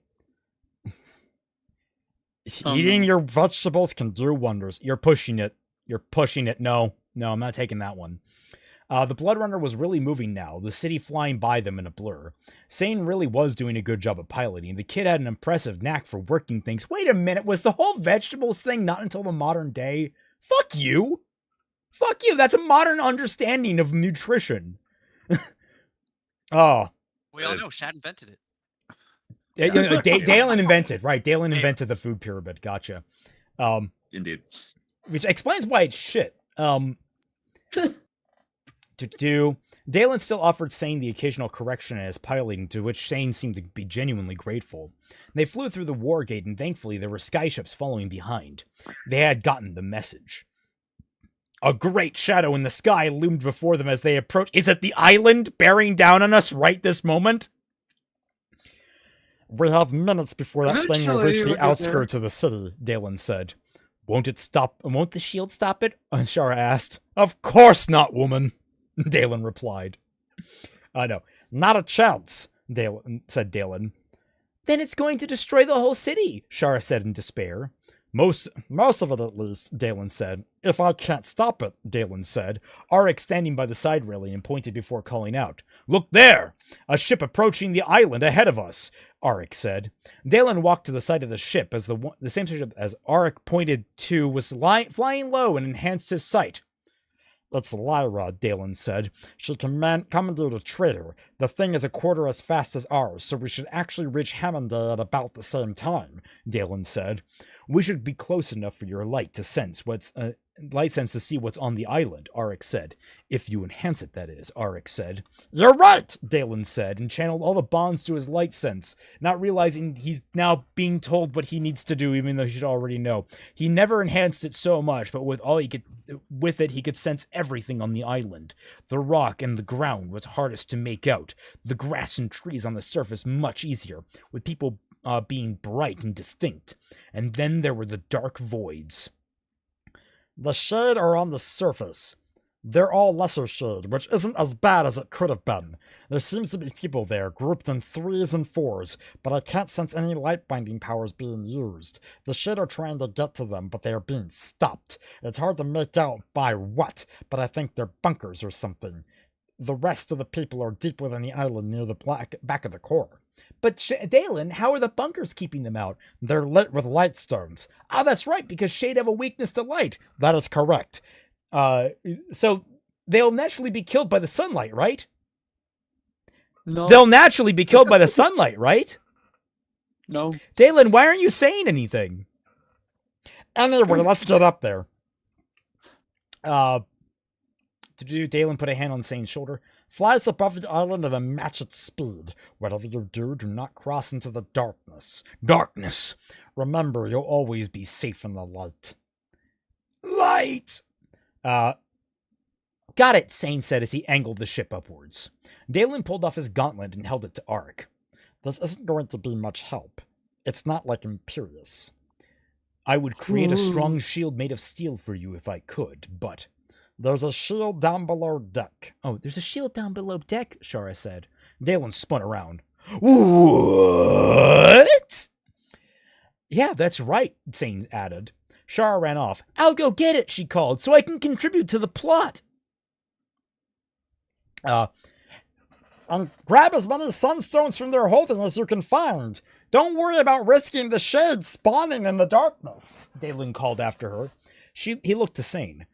Eating your vegetables can do wonders. You're pushing it. You're pushing it. No, I'm not taking that one. The Blood Runner was really moving now, the city flying by them in a blur. Sane really was doing a good job of piloting. The kid had an impressive knack for working things. Wait a minute, was the whole vegetables thing not until the modern day? Fuck you! Fuck you, that's a modern understanding of nutrition. Oh. We all know Shad invented it. Dalen invented, right, Dalen invented the food pyramid, gotcha. Indeed. Which explains why it's shit. Dalen still offered Sane the occasional correction in his piloting, to which Sane seemed to be genuinely grateful. They flew through the war gate, and thankfully there were skyships following behind. They had gotten the message. A great shadow in the sky loomed before them as they approached. Is it the island bearing down on us right this moment? We have minutes before that thing will reach the outskirts of the city, Dalen said. Won't the shield stop it? Shara asked. Of course not, woman, Dalen replied. No, not a chance, said Dalen. Then it's going to destroy the whole city, Shara said in despair. Most of it at least, Dalen said. If I can't stop it, Dalen said, Arik standing by the side railing and pointed before calling out. Look there! A ship approaching the island ahead of us, Arik said. Dalen walked to the side of the ship as the same ship as Arik pointed to was flying low and enhanced his sight. It's Lyra, Dalen said. She commandeered a trader. The thing is a quarter as fast as ours, so we should actually reach Hammondale at about the same time, Dalen said. We should be close enough for your light to sense to see what's on the island, Arik said. If you enhance it, that is, Arik said. You're right, Dalen said, and channeled all the bonds to his light sense, not realizing he's now being told what he needs to do, even though he should already know. He never enhanced it so much, but with it he could sense everything on the island. The rock and the ground was hardest to make out, the grass and trees on the surface much easier, with people being bright and distinct. And then there were the dark voids. The shade are on the surface. They're all lesser shade, which isn't as bad as it could have been. There seems to be people there, grouped in 3s and 4s, but I can't sense any light-binding powers being used. The shade are trying to get to them, but they are being stopped. It's hard to make out by what, but I think they're bunkers or something. The rest of the people are deep within the island near the back of the core. But Dalen, how are the bunkers keeping them out? They're lit with light stones. Ah, that's right, because shade have a weakness to light. That is correct. So they'll naturally be killed by the sunlight, right? No. They'll naturally be killed by the sunlight, right? No. Dalen, why aren't you saying anything? Anyway, let's get up there. Dalen put a hand on Sane's shoulder. Fly us above the island and then match its speed. Whatever you do, do not cross into the darkness. Darkness! Remember, you'll always be safe in the light. Light! Got it, Sane said as he angled the ship upwards. Dalen pulled off his gauntlet and held it to Arik. This isn't going to be much help. It's not like Imperius. I would create a strong shield made of steel for you if I could, but... There's a shield down below deck. Oh, there's a shield down below deck, Shara said. Dalen spun around. What? Yeah, that's right, Sane added. Shara ran off. I'll go get it, she called, so I can contribute to the plot. And grab as many sunstones from their holding as you can find. Don't worry about risking the shade spawning in the darkness, Dalen called after her. He looked to Sane.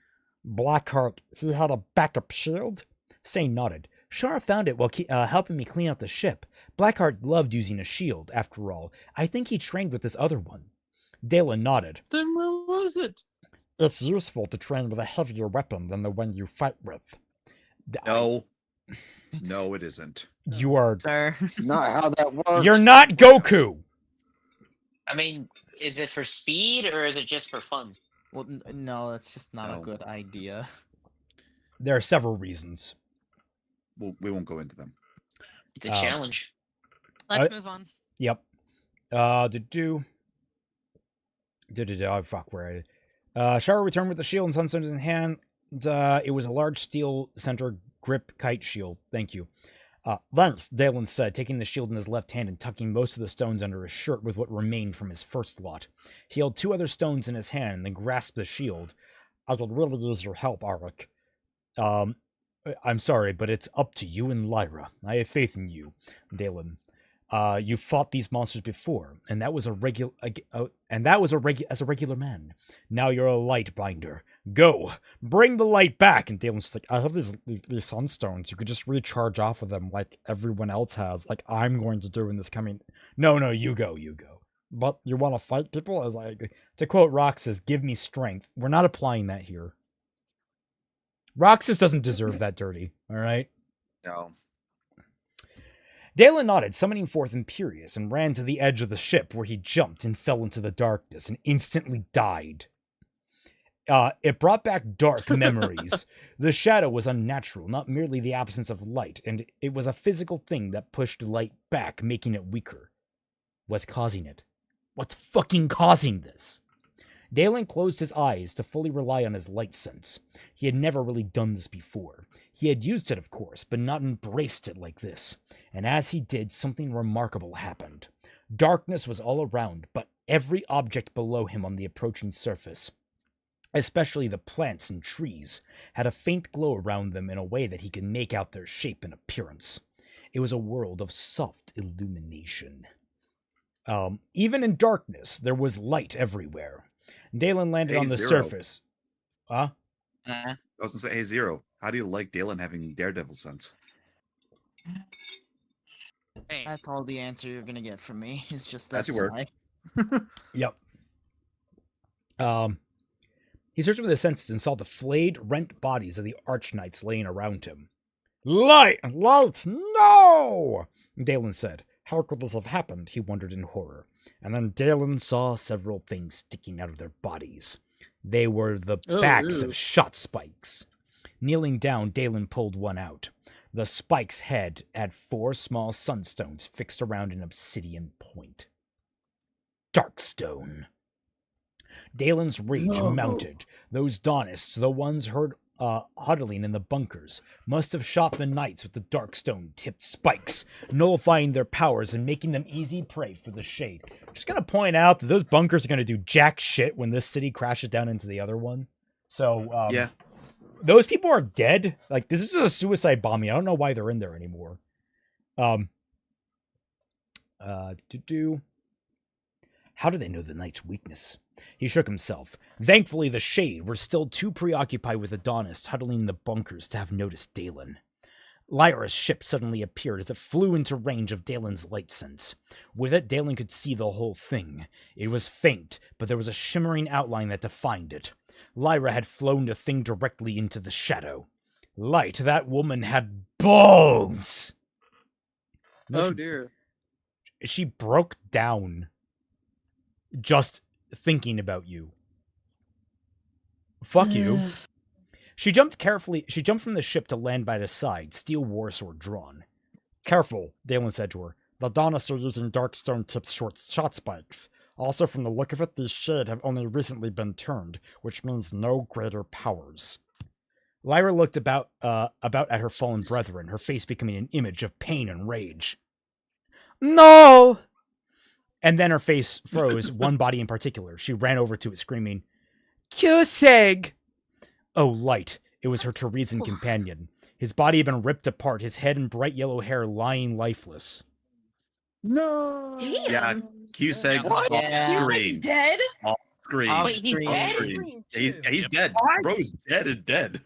Blackheart, he had a backup shield? Sane nodded. Shara found it while helping me clean out the ship. Blackheart loved using a shield, after all. I think he trained with this other one. Dalen nodded. Then where was it? It's useful to train with a heavier weapon than the one you fight with. No. No, it isn't. You are... Sir. Not how that works. You're not Goku! I mean, is it for speed or is it just for fun? Well, no, that's just not a good idea. There are several reasons. We won't go into them. It's a challenge. Let's move on. Yep. Oh, fuck, where Shara returned with the shield and sunstones in hand. It was a large steel center grip kite shield. Thank you. Thanks, Dalen said, taking the shield in his left hand and tucking most of the stones under his shirt with what remained from his first lot. He held 2 other stones in his hand and then grasped the shield. I could really use your help, Arik. I'm sorry, but it's up to you and Lyra. I have faith in you, Dalen. You fought these monsters before, and that was a regular man. Now you're a light binder. Go, bring the light back. And Dalen's just like, I have these sunstones. You could just recharge off of them like everyone else has, like I'm going to do in this coming. No, you go. But you want to fight people? As to quote Roxas, give me strength. We're not applying that here. Roxas doesn't deserve that dirty. All right. No. Dalen nodded, summoning forth Imperius, and ran to the edge of the ship, where he jumped and fell into the darkness and instantly died. It brought back dark memories. The shadow was unnatural, not merely the absence of light, and it was a physical thing that pushed light back, making it weaker. What's causing it? What's fucking causing this? Dalen closed his eyes to fully rely on his light sense. He had never really done this before. He had used it, of course, but not embraced it like this. And as he did, something remarkable happened. Darkness was all around, but every object below him on the approaching surface, especially the plants and trees, had a faint glow around them in a way that he could make out their shape and appearance. It was a world of soft illumination. Even in darkness, there was light everywhere. Dalen landed on the surface. Huh? I was going to say, hey, Zero, how do you like Dalen having Daredevil sense? That's all the answer you're going to get from me. It's just That's that your sigh. Yep. He searched with his senses and saw the flayed, rent bodies of the Archknights laying around him. Light! No! Dalen said. How could this have happened? He wondered in horror. And then Dalen saw several things sticking out of their bodies. They were the backs of shot spikes. Kneeling down, Dalen pulled one out. The spike's head had 4 small sunstones fixed around an obsidian point. Darkstone. Dalen's rage mounted. Those Daunists, the ones heard huddling in the bunkers, must have shot the knights with the Darkstone-tipped spikes, nullifying their powers and making them easy prey for the Shade. Just gonna point out that those bunkers are gonna do jack shit when this city crashes down into the other one. So, yeah. Those people are dead. Like, this is just a suicide bombing. I don't know why they're in there anymore. How do they know the knight's weakness? He shook himself. Thankfully, the Shade were still too preoccupied with the Daunists huddling in the bunkers to have noticed Dalen. Lyra's ship suddenly appeared as it flew into range of Dalen's light sense. With it, Dalen could see the whole thing. It was faint, but there was a shimmering outline that defined it. Lyra had flown the thing directly into the shadow. Light, that woman had balls! Oh dear. She broke down just thinking about you. Fuck you. She jumped from the ship to land by the side, steel warsword drawn. Careful, Dalen said to her. The Daunists are using Darkstone-tipped shot spikes. Also, from the look of it, these Shade have only recently been turned, which means no greater powers. Lyra looked about at her fallen brethren, her face becoming an image of pain and rage. No! And then her face froze, one body in particular. She ran over to it, screaming, Q-Seg! Oh, Light. It was her Teresian companion. His body had been ripped apart, his head and bright yellow hair lying lifeless. No! Damn! Yeah, Q-Seg off screen. Dead? Off screen. Wait, he's dead? He's dead. Bro's dead and dead.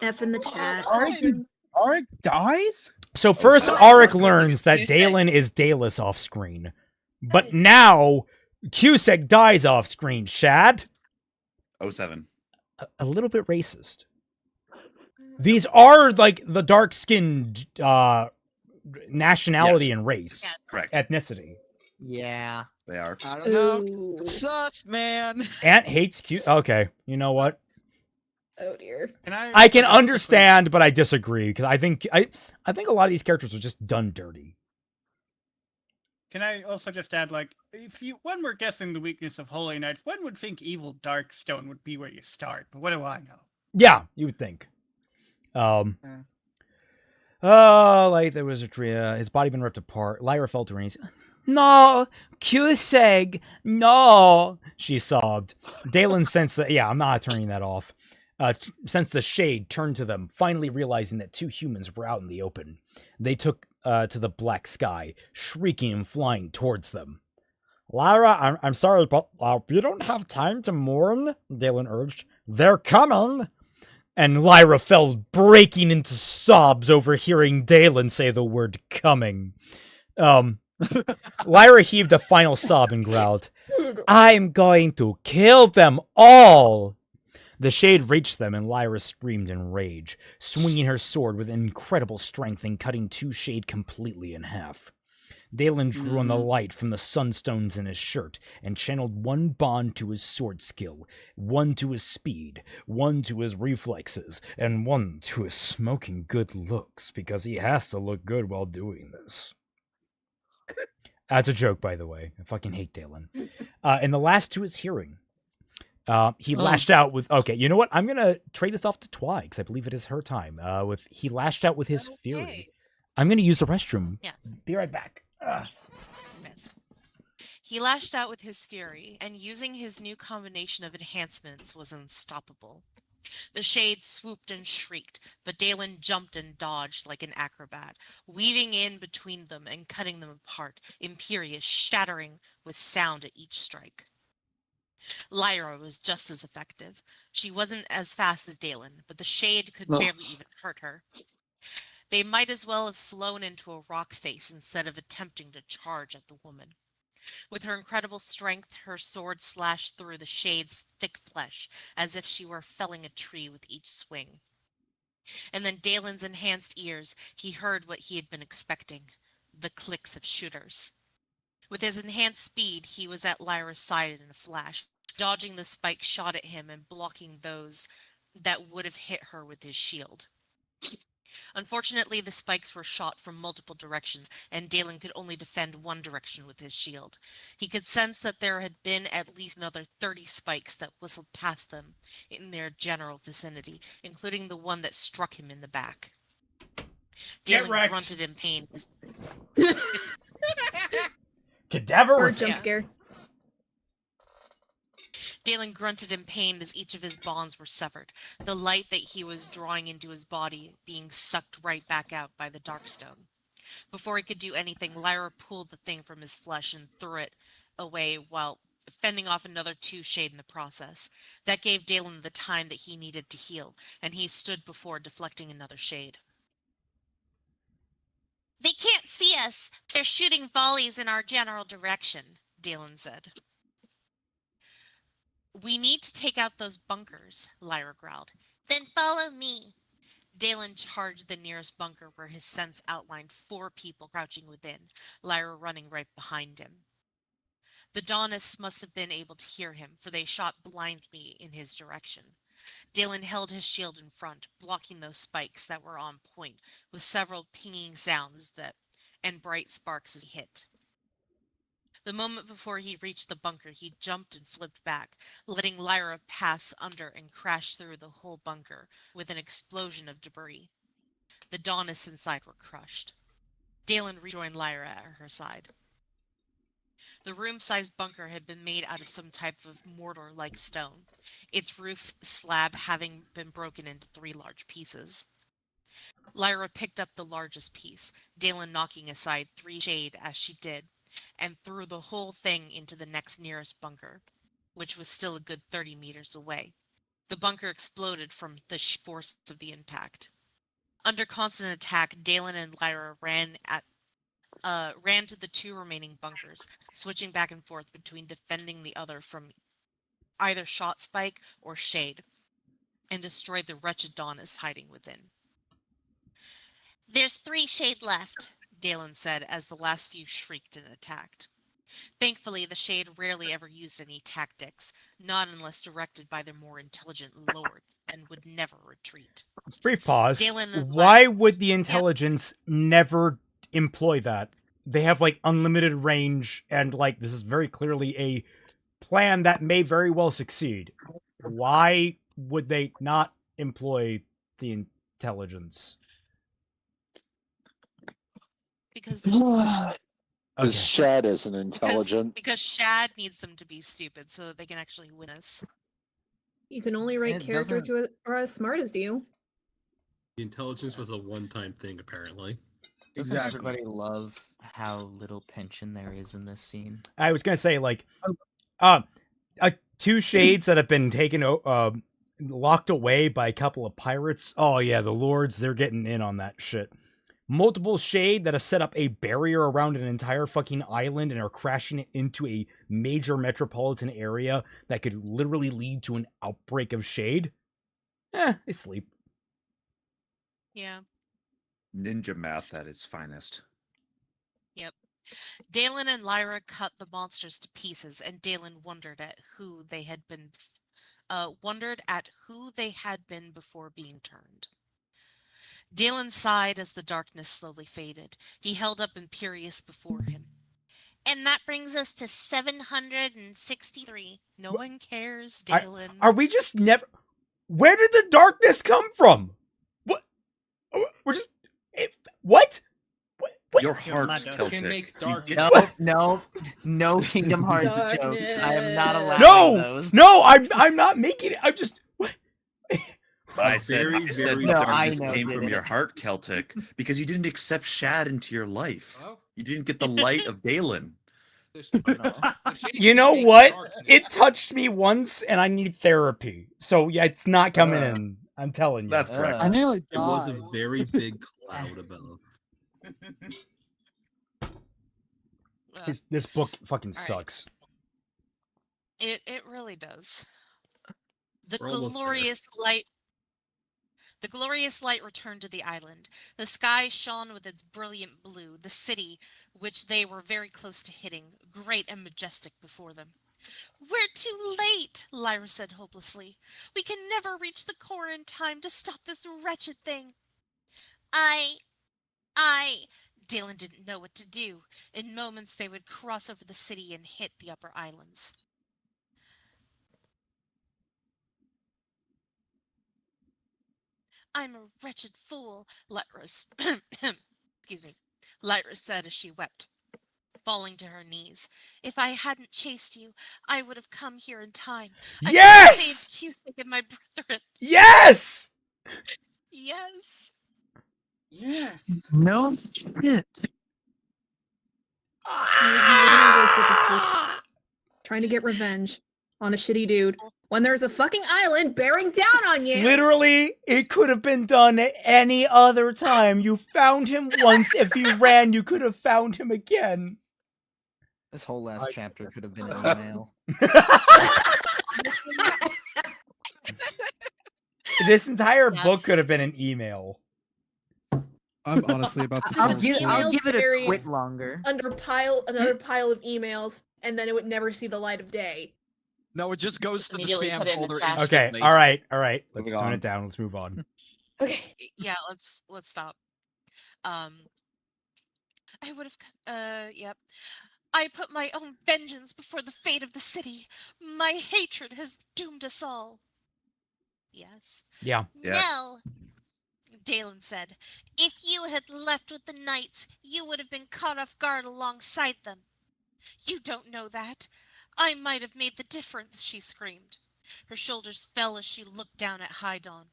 F in the chat. Arik dies? So first, Arik learns that Dalen is Dalus off screen. But now, Q-Seg dies off screen. Shad? 07. A little bit racist. These are like the dark-skinned nationality and race. Correct. Ethnicity. Yeah. They are. I don't know. Sus, man. Ant hates Q. Okay, you know what? Oh dear. I can understand, but I disagree because I think a lot of these characters are just done dirty. Can I also just add, like, when we're guessing the weakness of Holy Knights, one would think Evil Darkstone would be where you start, but what do I know? Yeah, you would think. Like there was his body been ripped apart. Lyra fell to her knees. No, Kuseg, no, she sobbed. Dalen sensed that. Yeah, I'm not turning that off. Since the shade turned to them, finally realizing that two humans were out in the open. They took to the black sky, shrieking and flying towards them. Lyra, I'm sorry, but you don't have time to mourn, Dalen urged. They're coming! And Lyra fell breaking into sobs over hearing Dalen say the word coming. Lyra heaved a final sob and growled, I'm going to kill them all! The shade reached them, and Lyra screamed in rage, swinging her sword with incredible strength and cutting two shade completely in half. Dalen drew on the light from the sunstones in his shirt and channeled one bond to his sword skill, one to his speed, one to his reflexes, and one to his smoking good looks, because he has to look good while doing this. That's a joke, by the way. I fucking hate Dalen. And the last to his hearing, he lashed out with... Okay, you know what? I'm going to trade this off to Twy, because I believe it is her time. He lashed out with his fury. I'm going to use the restroom. Yes. Be right back. Yes. He lashed out with his fury, and using his new combination of enhancements was unstoppable. The shade swooped and shrieked, but Dalen jumped and dodged like an acrobat, weaving in between them and cutting them apart, imperious, shattering with sound at each strike. Lyra was just as effective. She wasn't as fast as Dalen, but the shade could barely even hurt her. They might as well have flown into a rock face instead of attempting to charge at the woman. With her incredible strength, her sword slashed through the shade's thick flesh as if she were felling a tree with each swing. And then Dalen's enhanced ears, he heard what he had been expecting, the clicks of shooters. With his enhanced speed, he was at Lyra's side in a flash, dodging the spikes shot at him and blocking those that would have hit her with his shield. Unfortunately, the spikes were shot from multiple directions, and Dalen could only defend one direction with his shield. He could sense that there had been at least another 30 spikes that whistled past them in their general vicinity, including the one that struck him in the back. Dalen grunted in pain. Cadaver! Or jump scare. Dalen grunted in pain as each of his bonds were severed, the light that he was drawing into his body being sucked right back out by the Darkstone. Before he could do anything, Lyra pulled the thing from his flesh and threw it away while fending off another two shade in the process. That gave Dalen the time that he needed to heal, and he stood before deflecting another shade. They can't see us. They're shooting volleys in our general direction, Dalen said. We need to take out those bunkers, Lyra growled. Then follow me. Dalen charged the nearest bunker where his sense outlined 4 people crouching within, Lyra running right behind him. The Daunists must have been able to hear him, for they shot blindly in his direction. Dalen held his shield in front, blocking those spikes that were on point, with several pinging sounds and bright sparks as he hit. The moment before he reached the bunker, he jumped and flipped back, letting Lyra pass under and crash through the whole bunker with an explosion of debris. The Daunists inside were crushed. Dalen rejoined Lyra at her side. The room-sized bunker had been made out of some type of mortar-like stone, its roof slab having been broken into 3 large pieces. Lyra picked up the largest piece, Dalen knocking aside 3 shade as she did, and threw the whole thing into the next nearest bunker, which was still a good 30 meters away. The bunker exploded from the force of the impact. Under constant attack, Dalen and Lyra ran to the 2 remaining bunkers, switching back and forth between defending the other from either shot spike or shade, and destroyed the wretched Daunists hiding within. There's 3 shade left, Dalen said as the last few shrieked and attacked. Thankfully, the Shade rarely ever used any tactics, not unless directed by their more intelligent lords, and would never retreat. Brief pause. Dalen and Why would the intelligence never employ that? They have like unlimited range, and like this is very clearly a plan that may very well succeed. Why would they not employ the intelligence? Because they're stupid. Because Shad isn't intelligent. Because Shad needs them to be stupid so that they can actually win us. You can only write characters who are as smart as you. The intelligence was a one-time thing, apparently. Doesn't everybody love how little tension there is in this scene? I was gonna say like, two shades that have been taken, locked away by a couple of pirates. Oh yeah, the lords, they're getting in on that shit. Multiple shade that have set up a barrier around an entire fucking island and are crashing it into a major metropolitan area that could literally lead to an outbreak of shade. They sleep. Yeah. Ninja math at its finest. Yep. Dalen and Lyra cut the monsters to pieces, and Dalen wondered at who they had been before being turned. Dalen sighed as the darkness slowly faded. He held up Imperius before him. And that brings us to 763. No one cares, Dalen. Are we just never... Where did the darkness come from? What? We're just... What? Your heart, Celtic. Can make no Kingdom Hearts jokes. I am not allowed those. No, I'm not making it. I'm just... I said No, darkness I know, came did from it. your heart, Celtic, because you didn't accept Shad into your life. You didn't get the light of Dalen. You know what? It touched me once, and I need therapy. So yeah, it's not coming in. I'm telling you. That's correct. I nearly died. It was a very big cloud above. This book fucking sucks. It really does. The We're almost glorious light returned to the island. The sky shone with its brilliant blue, the city, which they were very close to hitting, great and majestic before them. We're too late, Lyra said hopelessly. We can never reach the core in time to stop this wretched thing. Dalen didn't know what to do. In moments they would cross over the city and hit the upper islands. I'm a wretched fool, Lyra said as she wept, falling to her knees. If I hadn't chased you, I would have come here in time. Yes! I could have saved Cusick and my brethren. Yes! Yes. Yes. No shit. Trying to get revenge on a shitty dude when there's a fucking island bearing down on you. Literally, it could have been done at any other time. You found him once. If you ran, you could have found him again. This whole last chapter could have been an email. This entire book could have been an email. I'm honestly about to. I'll give it a Buried twit longer. Under another pile of emails, and then it would never see the light of day. No, it just goes to the Immediately spam put it in the folder. trash. Okay, instantly. all right. Let's Moving tone on. it down. Let's move on. Okay. Yeah, let's stop. I would have yep. I put my own vengeance before the fate of the city. My hatred has doomed us all. Yes. Yeah. No, Dalen said. If you had left with the knights, you would have been caught off guard alongside them. You don't know that. I might have made the difference, she screamed. Her shoulders fell as she looked down at High Dawn.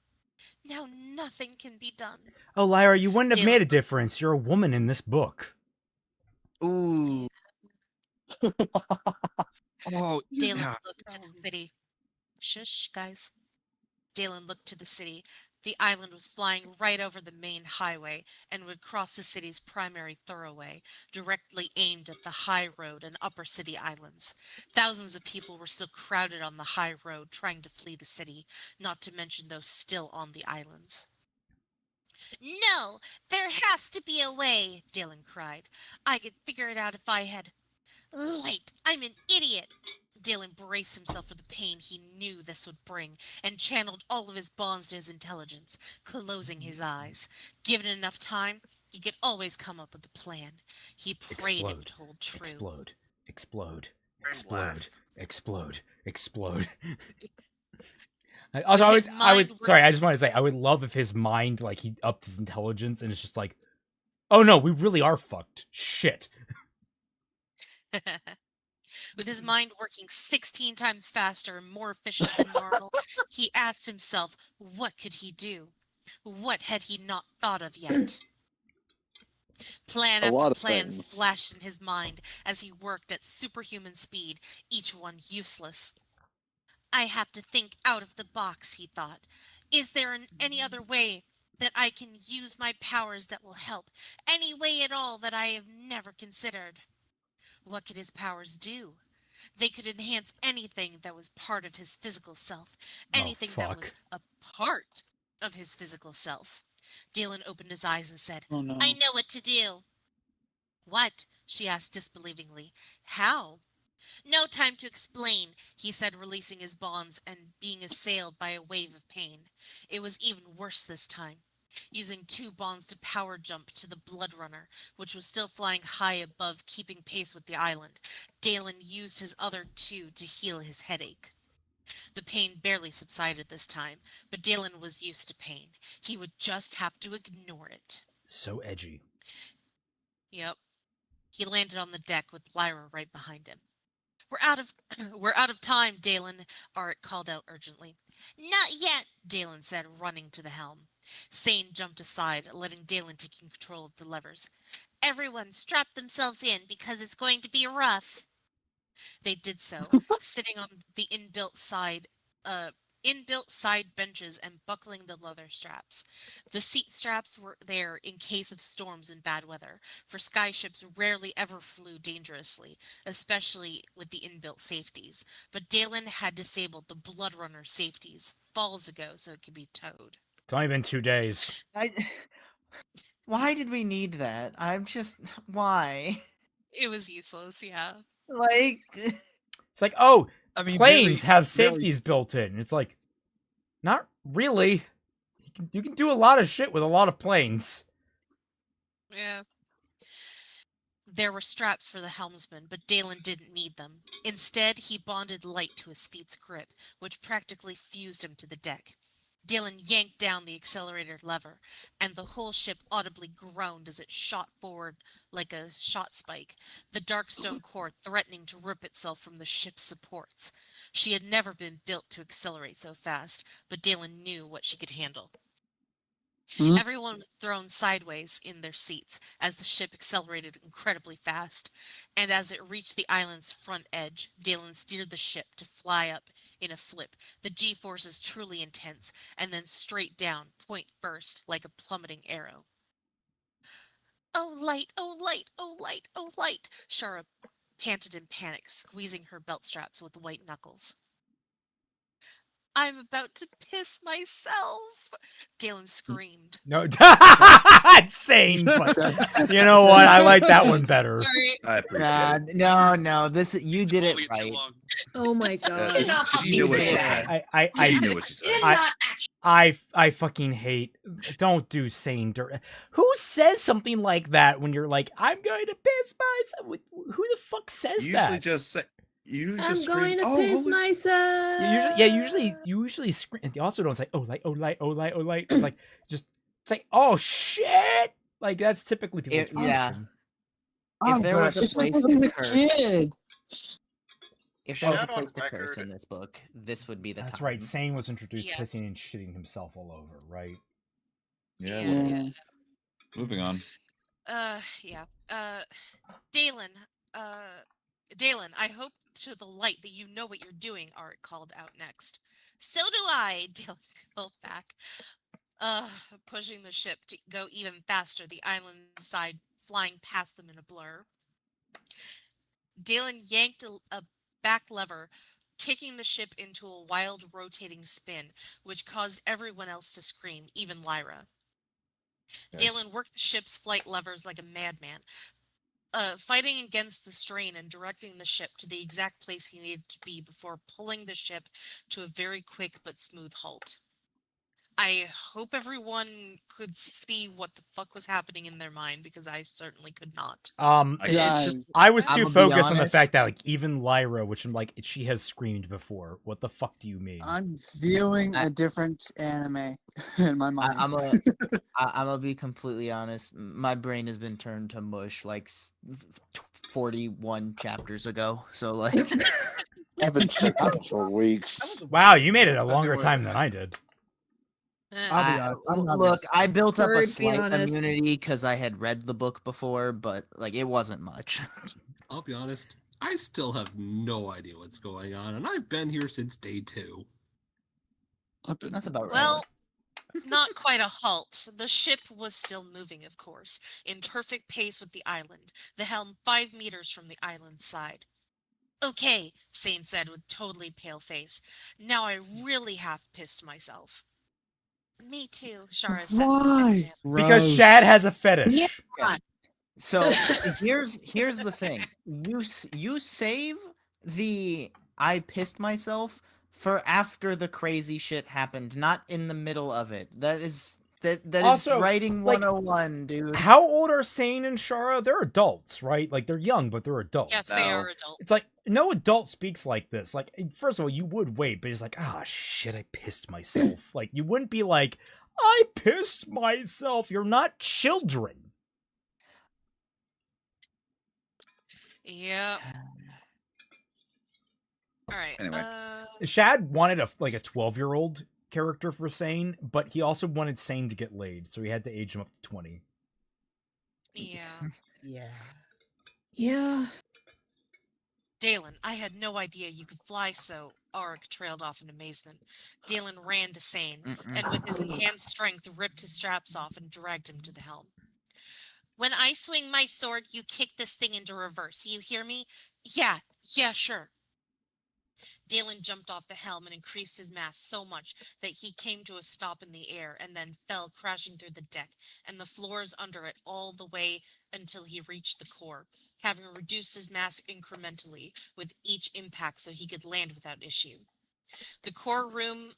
Now nothing can be done. Oh, Lyra, you wouldn't have Dalen made a difference. You're a woman in this book. Ooh. Oh, Dalen yeah. looked to the city. Shush, guys. Dalen looked to the city. The island was flying right over the main highway and would cross the city's primary thoroughway, directly aimed at the high road and upper city islands. Thousands of people were still crowded on the high road trying to flee the city, not to mention those still on the islands. No, there has to be a way, Dalen cried. I could figure it out if I had... Light, I'm an idiot! Dalen braced himself for the pain he knew this would bring and channeled all of his bonds to his intelligence, closing his eyes. Given enough time, he could always come up with a plan. He prayed it would hold true. Explode. Explode. Explode. Explode. Explode. Also, sorry, I just want to say, I would love if his mind, like, he upped his intelligence and it's just like, oh no, we really are fucked. Shit. With his mind working 16 times faster and more efficient than normal, he asked himself, what could he do? What had he not thought of yet? Plan after plan flashed in his mind as he worked at superhuman speed, each one useless. I have to think out of the box, he thought. Is there any other way that I can use my powers that will help? Any way at all that I have never considered? What could his powers do? They could enhance anything that was part of his physical self. Anything that was a part of his physical self. Dalen opened his eyes and said, Oh, no. I know what to do. What? She asked disbelievingly. How? No time to explain, he said, releasing his bonds and being assailed by a wave of pain. It was even worse this time. Using 2 bonds to power jump to the Blood Runner, which was still flying high above, keeping pace with the island, Dalen used his other 2 to heal his headache. The pain barely subsided this time, but Dalen was used to pain. He would just have to ignore it. So edgy. Yep. He landed on the deck with Lyra right behind him. We're out of time, Dalen, Art called out urgently. Not yet, Dalen said, running to the helm. Sane jumped aside, letting Dalen take control of the levers. Everyone strap themselves in because it's going to be rough. They did so, sitting on the inbuilt side benches and buckling the leather straps. The seat straps were there in case of storms and bad weather, for skyships rarely ever flew dangerously, especially with the inbuilt safeties. But Dalen had disabled the Blood Runner safeties falls ago so it could be towed. It's only been 2 days. Why did we need that? Why? It was useless, yeah. Like, it's like, oh, I mean, planes really, have safeties built in. It's like, not really. You can do a lot of shit with a lot of planes. Yeah. There were straps for the helmsman, but Dalen didn't need them. Instead, he bonded Light to his feet's grip, which practically fused him to the deck. Dalen yanked down the accelerator lever, and the whole ship audibly groaned as it shot forward like a shot spike, the Darkstone core threatening to rip itself from the ship's supports. She had never been built to accelerate so fast, but Dalen knew what she could handle. Everyone was thrown sideways in their seats as the ship accelerated incredibly fast, and as it reached the island's front edge, Dalen steered the ship to fly up in a flip, the G-forces truly intense, and then straight down, point first, like a plummeting arrow. Oh, Light, oh, Light, oh, Light, oh, Light, Shara panted in panic, squeezing her belt straps with white knuckles. I'm about to piss myself, Dalen screamed. No, it's sane, but you know what? I like that one better. Sorry. I appreciate it. No, you did it right. Oh my god. She knew what she said. She knew what she said. I fucking hate. Don't do sane dirt. Who says something like that when you're like, I'm going to piss myself? Who the fuck says You that? usually just say. I'm going to piss myself. You usually scream. And they also don't say, oh, light, oh, light, oh, light, oh, light. It's like, just say, oh, shit. Like, that's typically people's option. If there was a place to curse. If there was a place to curse in this book, this would be the time. That's right. Sane was introduced pissing and shitting himself all over, right? Yeah. Moving on. Dalen, I hope to the light that you know what you're doing, Art called out next. So do I, Dalen called back. Pushing the ship to go even faster, the island side flying past them in a blur. Dalen yanked a back lever, kicking the ship into a wild rotating spin, which caused everyone else to scream, even Lyra. Okay. Dalen worked the ship's flight levers like a madman, fighting against the strain and directing the ship to the exact place he needed to be before pulling the ship to a very quick but smooth halt. I hope everyone could see what the fuck was happening in their mind, because I certainly could not. I was too focused on the fact that, like, even Lyra, which I'm like, she has screamed before. What the fuck do you mean? I'm viewing a different anime in my mind. I'm gonna be completely honest. My brain has been turned to mush like 41 chapters ago. So like, I haven't checked it for weeks. Wow, you made it a longer time than I did. I'll be honest. I'm not look, gonna I built up a Word, be slight honest. immunity because I had read the book before, but like it wasn't much. I'll be honest. I still have no idea what's going on, and I've been here since day 2. That's about right. Well, not quite a halt. The ship was still moving, of course, in perfect pace with the island, the helm 5 meters from the island's side. Okay, Sane said with totally pale face. Now I really have pissed myself. Me too, Shara said. Why? Because Shad has a fetish. Yeah. So here's the thing. You save the I pissed myself for after the crazy shit happened, not in the middle of it. That is Also, writing like, 101, dude. How old are Sane and Shara? They're adults, right? Like, they're young, but they're adults. Yes, they are adults. It's like, no adult speaks like this. Like, first of all, you would wait, but it's like, ah, shit, I pissed myself. Like, you wouldn't be like, I pissed myself. You're not children. Yeah. All right. Anyway. Shad wanted a 12-year-old character for Sane, but he also wanted Sane to get laid, so he had to age him up to 20. Yeah. Yeah. Dalen, I had no idea you could fly so. Auric trailed off in amazement. Dalen ran to Sane, and with his enhanced strength ripped his straps off and dragged him to the helm. When I swing my sword, you kick this thing into reverse. You hear me? Yeah, sure. Dalen jumped off the helm and increased his mass so much that he came to a stop in the air and then fell crashing through the deck and the floors under it all the way until he reached the core, having reduced his mass incrementally with each impact so he could land without issue. The core room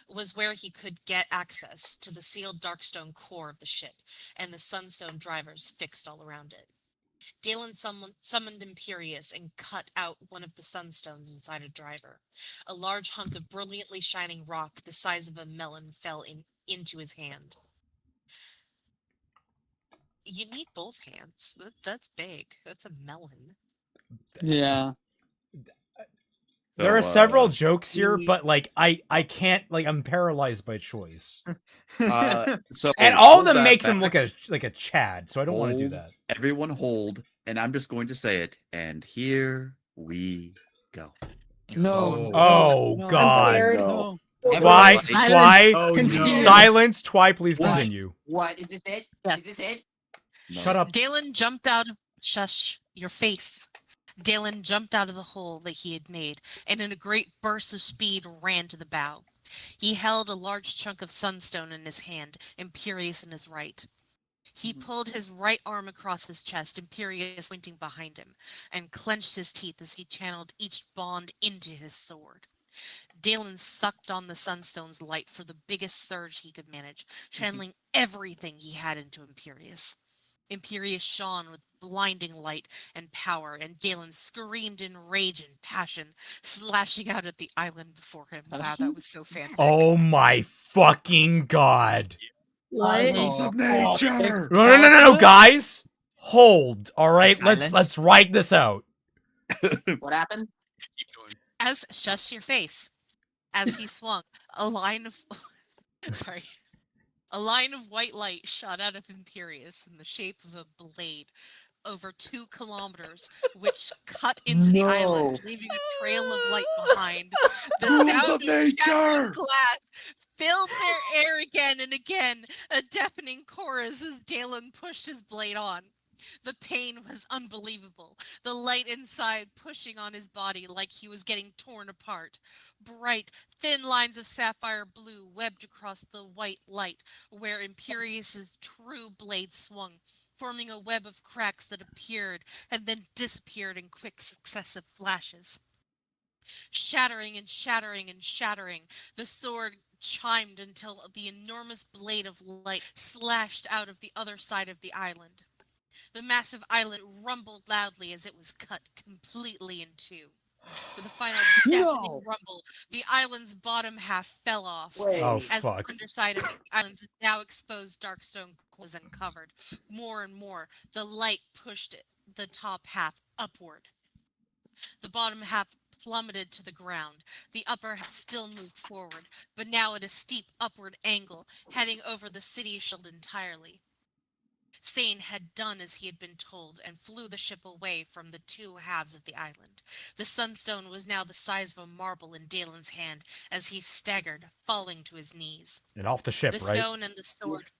was where he could get access to the sealed darkstone core of the ship and the sunstone drivers fixed all around it. Dalen summoned Imperius and cut out one of the sunstones inside a driver. A large hunk of brilliantly shining rock the size of a melon fell into his hand. You need both hands. That's big. That's a melon. Yeah. There are several jokes here, but like I can't, like, I'm paralyzed by choice. And all of them makes him look like a Chad, so I don't want to do that. Everyone hold, and I'm just going to say it. And here we go. No. Oh, no. God. I'm scared. No. Twy, Silence. Twy, please continue. What? Is this it? Is this it? No. Shut up. Dalen jumped out of... Shush, your face. Dalen jumped out of the hole that he had made, and in a great burst of speed ran to the bow. He held a large chunk of sunstone in his hand, Imperius in his right. He pulled his right arm across his chest, Imperius pointing behind him, and clenched his teeth as he channeled each bond into his sword. Dalen sucked on the sunstone's light for the biggest surge he could manage, channeling everything he had into Imperius. Imperius shone with blinding light and power, and Dalen screamed in rage and passion, slashing out at the island before him. Wow, that was so fantastic. Oh my fucking God. What? Laws of nature. No, guys. Hold. All right, Silence. let's write this out. What happened? As shush your face. As he swung, a line of a line of white light shot out of Imperius in the shape of a blade over 2 kilometers, which cut into the island, leaving a trail of light behind. The Laws sound of of nature. shattering glass filled their air again and again, a deafening chorus as Dalen pushed his blade on. The pain was unbelievable, the light inside pushing on his body like he was getting torn apart. Bright, thin lines of sapphire blue webbed across the white light where Imperius's true blade swung, forming a web of cracks that appeared and then disappeared in quick successive flashes. Shattering and shattering and shattering, the sword chimed until the enormous blade of light slashed out of the other side of the island. The massive island rumbled loudly as it was cut completely in two. With a final deafening rumble, the island's bottom half fell off. Oh, As fuck. the underside of the island's now exposed darkstone was uncovered. More and more, the light pushed the top half upward. The bottom half plummeted to the ground. The upper half still moved forward, but now at a steep upward angle, heading over the city shield entirely. Sane had done as he had been told and flew the ship away from the two halves of the island. The sunstone was now the size of a marble in Dalen's hand as he staggered, falling to his knees. And off the ship, The right? stone and the sword.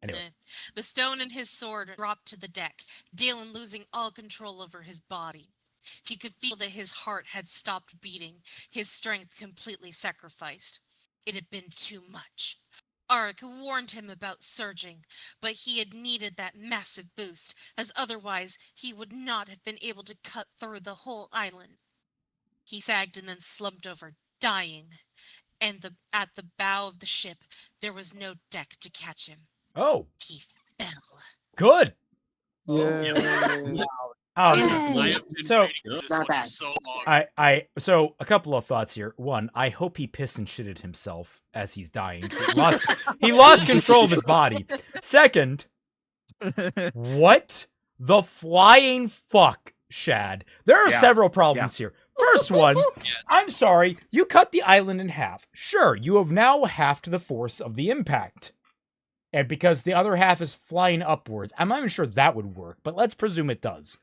Anyway. The stone and his sword dropped to the deck, Dalen losing all control over his body. He could feel that his heart had stopped beating, his strength completely sacrificed. It had been too much. Arik warned him about surging, but he had needed that massive boost, as otherwise he would not have been able to cut through the whole island. He sagged and then slumped over, dying. And at the bow of the ship, there was no deck to catch him. Oh. He fell. Good. Yeah. So Not bad. so a couple of thoughts here. One, I hope he pissed and shitted himself as he's dying. So he lost control of his body. Second, what the flying fuck, Shad? There are several problems here. First one, I'm sorry, you cut the island in half. Sure, you have now halved the force of the impact. And because the other half is flying upwards, I'm not even sure that would work, but let's presume it does.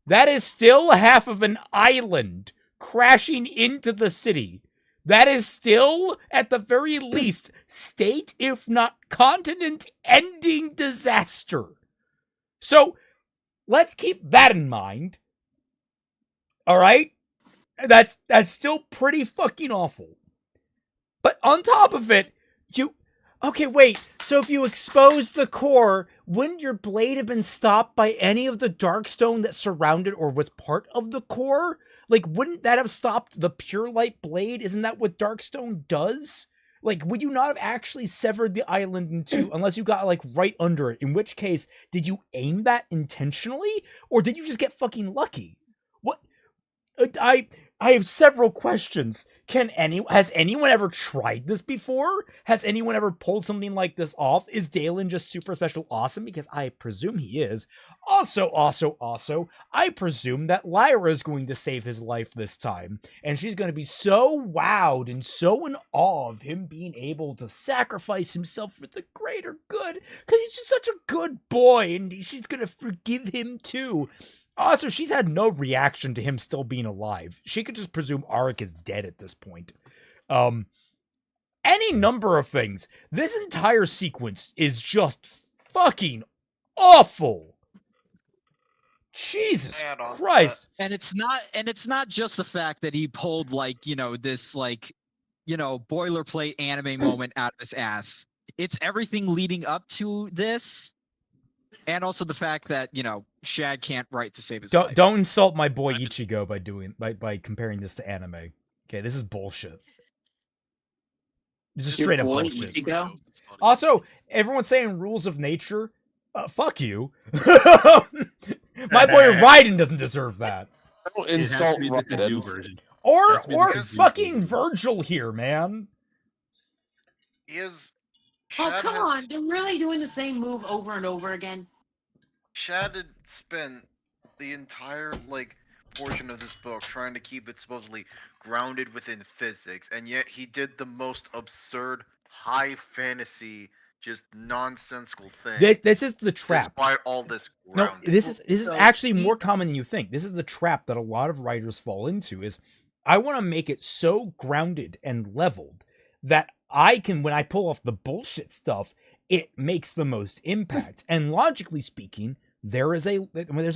That is still half of an island crashing into the city. That is still, at the very least, state, if not continent-ending disaster. So, let's keep that in mind. All right? That's still pretty fucking awful. But on top of it, okay, wait. So if you expose the core, wouldn't your blade have been stopped by any of the darkstone that surrounded or was part of the core? Like, wouldn't that have stopped the pure light blade? Isn't that what darkstone does? Like, would you not have actually severed the island in two unless you got, like, right under it? In which case, did you aim that intentionally? Or did you just get fucking lucky? What? I have several questions. Has anyone ever tried this before? Has anyone ever pulled something like this off? Is Dalen just super special awesome? Because I presume he is. Also, I presume that Lyra is going to save his life this time. And she's going to be so wowed and so in awe of him being able to sacrifice himself for the greater good. Because he's just such a good boy and she's going to forgive him too. Also, she's had no reaction to him still being alive. She could just presume Arik is dead at this point. Any number of things. This entire sequence is just fucking awful. Jesus Christ. And it's not just the fact that he pulled this boilerplate anime moment out of his ass. It's everything leading up to this. And also the fact that, Shad can't write to save his life. Don't insult my boy Ichigo by comparing this to anime. Okay, this is bullshit. This is straight up bullshit. Ichigo? Also, everyone's saying rules of nature. Fuck you. My boy Raiden doesn't deserve that. Don't insult Raiden. Or fucking Virgil here, man. Come on, they're really doing the same move over and over again. Shad had spent the entire portion of this book trying to keep it supposedly grounded within physics, and yet he did the most absurd high fantasy, just nonsensical thing. This is the trap. Despite all this No, grounding. this is actually more common than you think. This is the trap that a lot of writers fall into. Is I want to make it so grounded and leveled that I can, when I pull off the bullshit stuff, it makes the most impact. And logically speaking, there's a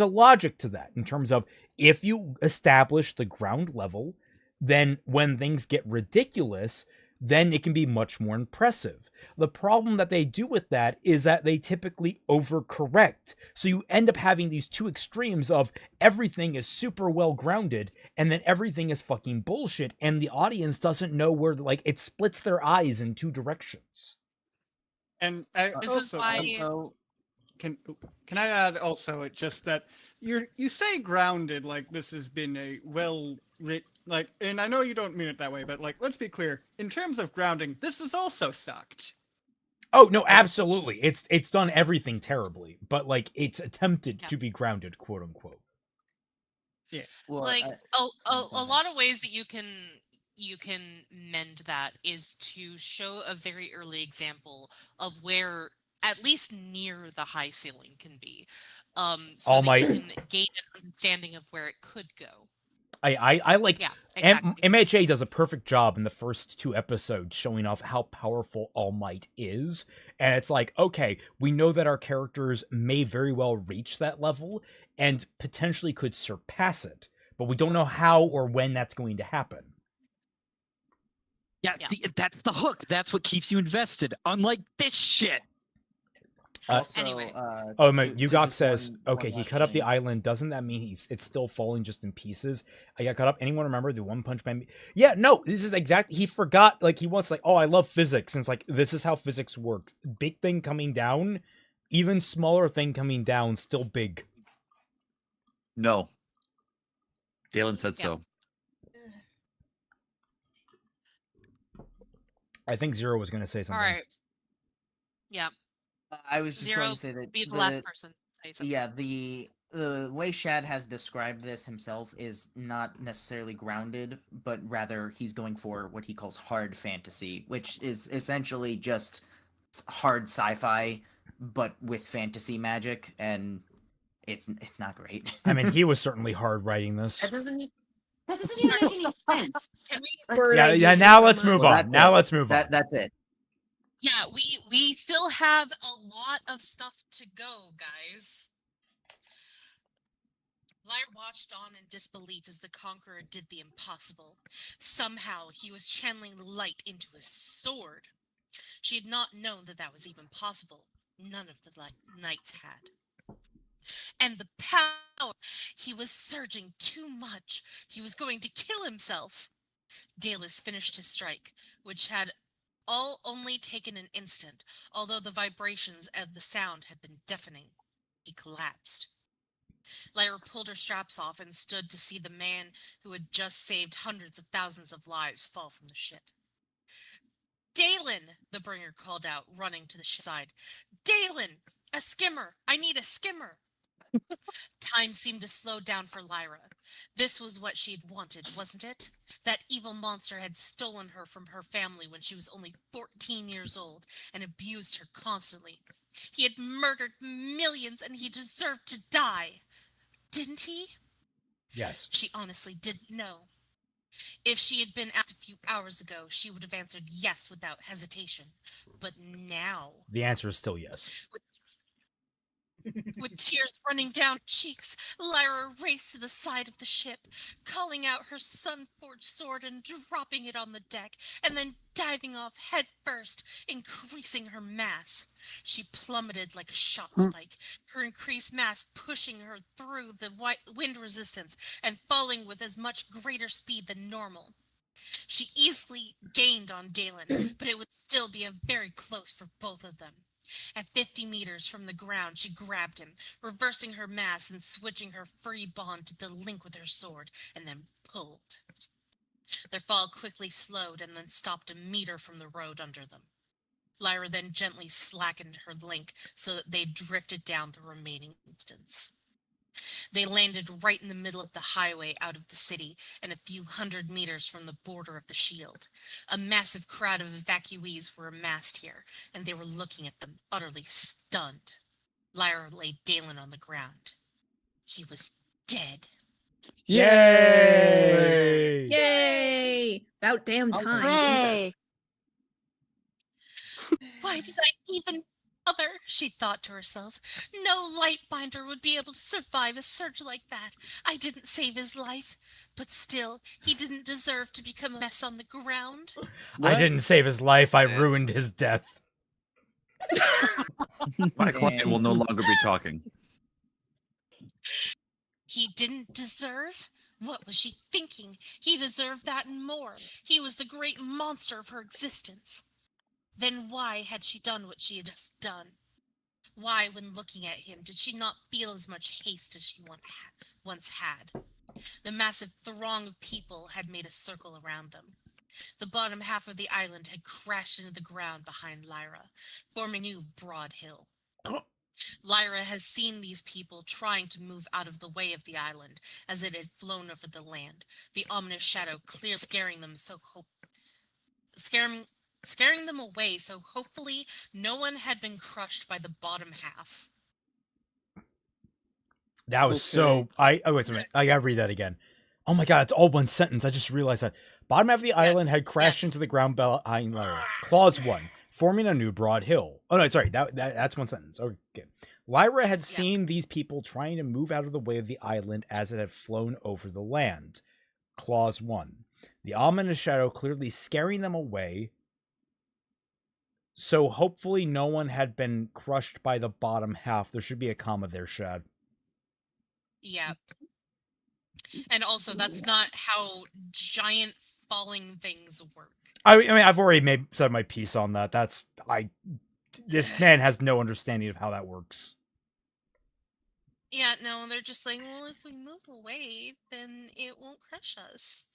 logic to that in terms of if you establish the ground level, then when things get ridiculous, then it can be much more impressive. The problem that they do with that is that they typically overcorrect. So you end up having these two extremes of everything is super well grounded and then everything is fucking bullshit, and the audience doesn't know where, like, it splits their eyes in two directions. And I This is also, why- can I add also it just that you say grounded like this has been a well writ like, and I know you don't mean it that way, but like, let's be clear, in terms of grounding, this is also sucked. Oh no, absolutely. It's done everything terribly, but like it's attempted to be grounded, quote unquote. Yeah. Well, like a lot of ways that you can mend that is to show a very early example of where at least near the high ceiling can be, so All that Might. you can gain an understanding of where it could go. I like, Yeah, exactly. MHA does a perfect job in the first 2 episodes showing off how powerful All Might is, and it's like, okay, we know that our characters may very well reach that level and potentially could surpass it, but we don't know how or when that's going to happen. Yeah, that's the hook. That's what keeps you invested. Unlike this shit. Also, Anyway. Yugok just says, one okay, he last cut up the thing. island. Doesn't that mean it's still falling just in pieces? I got cut up. Anyone remember the One Punch Man? Yeah, no, this is exactly, he forgot, like, he wants, like, oh, I love physics. And it's like, this is how physics works. Big thing coming down, even smaller thing coming down, still big. No. Galen said so. I think Zero was going to say something. All right. Yeah. I was just Zero, going to say that be the last person to say something. Yeah, the way Shad has described this himself is not necessarily grounded, but rather he's going for what he calls hard fantasy, which is essentially just hard sci-fi, but with fantasy magic, and it's not great. I mean, he was certainly hard writing this. That doesn't even make any sense. Can we? Yeah, now let's move on. Now let's move on. That's it. Yeah, we still have a lot of stuff to go, guys. Lyra watched on in disbelief as the Conqueror did the impossible. Somehow he was channeling light into his sword. She had not known that that was even possible. None of the knights had. And the power! He was surging too much. He was going to kill himself. Dalus finished his strike, which had all only taken an instant, although the vibrations of the sound had been deafening. He collapsed. Lyra pulled her straps off and stood to see the man who had just saved hundreds of thousands of lives fall from the ship. Dalen! The bringer called out, running to the ship's side. Dalen! A skimmer! I need a skimmer! Time seemed to slow down for Lyra. This was what she'd wanted, wasn't it? That evil monster had stolen her from her family when she was only 14 years old and abused her constantly. He had murdered millions and he deserved to die. Didn't he? Yes. She honestly didn't know. If she had been asked a few hours ago, she would have answered yes without hesitation. But now... The answer is still yes. With tears running down her cheeks, Lyra raced to the side of the ship, calling out her sun-forged sword and dropping it on the deck, and then diving off head first, increasing her mass. She plummeted like a shot spike, her increased mass pushing her through the wind resistance and falling with as much greater speed than normal. She easily gained on Dalen, but it would still be very close for both of them. At 50 meters from the ground, she grabbed him, reversing her mass and switching her free bond to the link with her sword, and then pulled. Their fall quickly slowed and then stopped a meter from the road under them. Lyra then gently slackened her link so that they drifted down the remaining distance. They landed right in the middle of the highway out of the city and a few hundred meters from the border of the shield. A massive crowd of evacuees were amassed here, and they were looking at them, utterly stunned. Lyra laid Dalen on the ground. He was dead. Yay! Yay! About damn time. Hooray! Why did I even bother? She thought to herself. No lightbinder would be able to survive a surge like that. I didn't save his life, but still, he didn't deserve to become a mess on the ground. I didn't save his life. I ruined his death. My client will no longer be talking. He didn't deserve? What was she thinking? He deserved that and more. He was the great monster of her existence. Then why had she done what she had just done? Why, when looking at him, did she not feel as much haste as she once had? The massive throng of people had made a circle around them. The bottom half of the island had crashed into the ground behind Lyra, forming a new broad hill. Lyra has seen these people trying to move out of the way of the island as it had flown over the land, the ominous shadow clearly scaring them away, so hopefully no one had been crushed by the bottom half. That was so. Wait a minute. I gotta read that again. Oh my god, it's all one sentence. I just realized that. Bottom half of the island had crashed into the ground behind Lyra. Clause 1, forming a new broad hill. Oh no, sorry, that's one sentence. Okay. Lyra had seen these people trying to move out of the way of the island as it had flown over the land. Clause 1. The ominous shadow clearly scaring them away. So hopefully no one had been crushed by the bottom half. There should be a comma there, Shad. Yep. And also, that's not how giant falling things work. I mean, I've already said my piece on that. This man has no understanding of how that works. Yeah, no, they're just like, well, if we move away, then it won't crush us.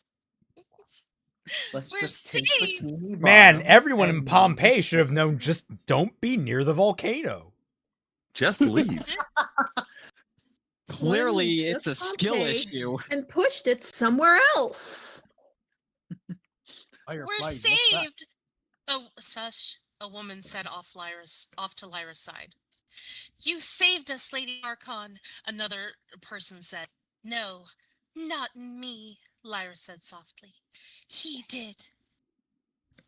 We're saved! Man, everyone in Pompeii should have known just don't be near the volcano. Just leave. Clearly, Well, it's a just skill Pompeii issue. And pushed it somewhere else. We're saved! Oh, shush, a woman said off to Lyra's side. You saved us, Lady Archon, another person said. No, not me, Lyra said softly. He did.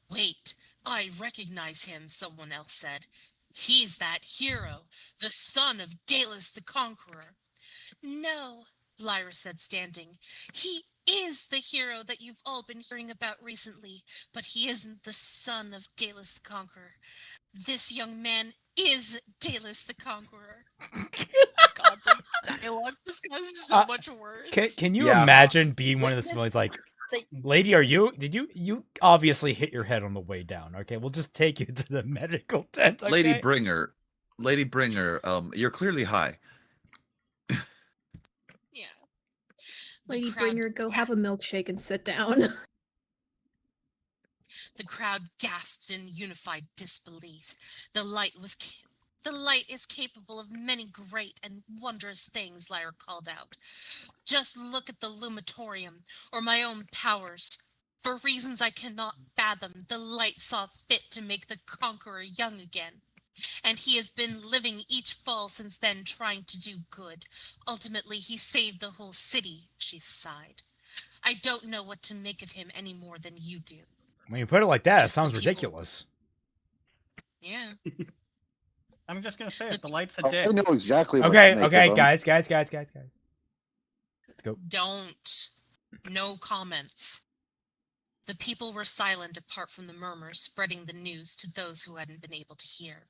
Wait, I recognize him, someone else said. He's that hero, the son of Dalus the Conqueror. No, Lyra said, standing. He is the hero that you've all been hearing about recently, but he isn't the son of Dalus the Conqueror. This young man is Dalus the Conqueror. God, the dialogue just got so much worse. Can you imagine being one of the civilians like, lady, did you obviously hit your head on the way down? Okay, we'll just take you to the medical tent. Okay? Lady Bringer, you're clearly high. Yeah. Lady Bringer, go have a milkshake and sit down. The crowd gasped in unified disbelief. The light is capable of many great and wondrous things, Lyra called out. Just look at the Lumatorium, or my own powers. For reasons I cannot fathom, the light saw fit to make the Conqueror young again. And he has been living each fall since then, trying to do good. Ultimately, he saved the whole city, she sighed. I don't know what to make of him any more than you do. When you put it like that, it sounds ridiculous. Yeah. I'm just gonna say it. The light's a dick. I know exactly. What Okay, to make okay, of him. guys. Let's go. Don't. No comments. The people were silent apart from the murmurs spreading the news to those who hadn't been able to hear.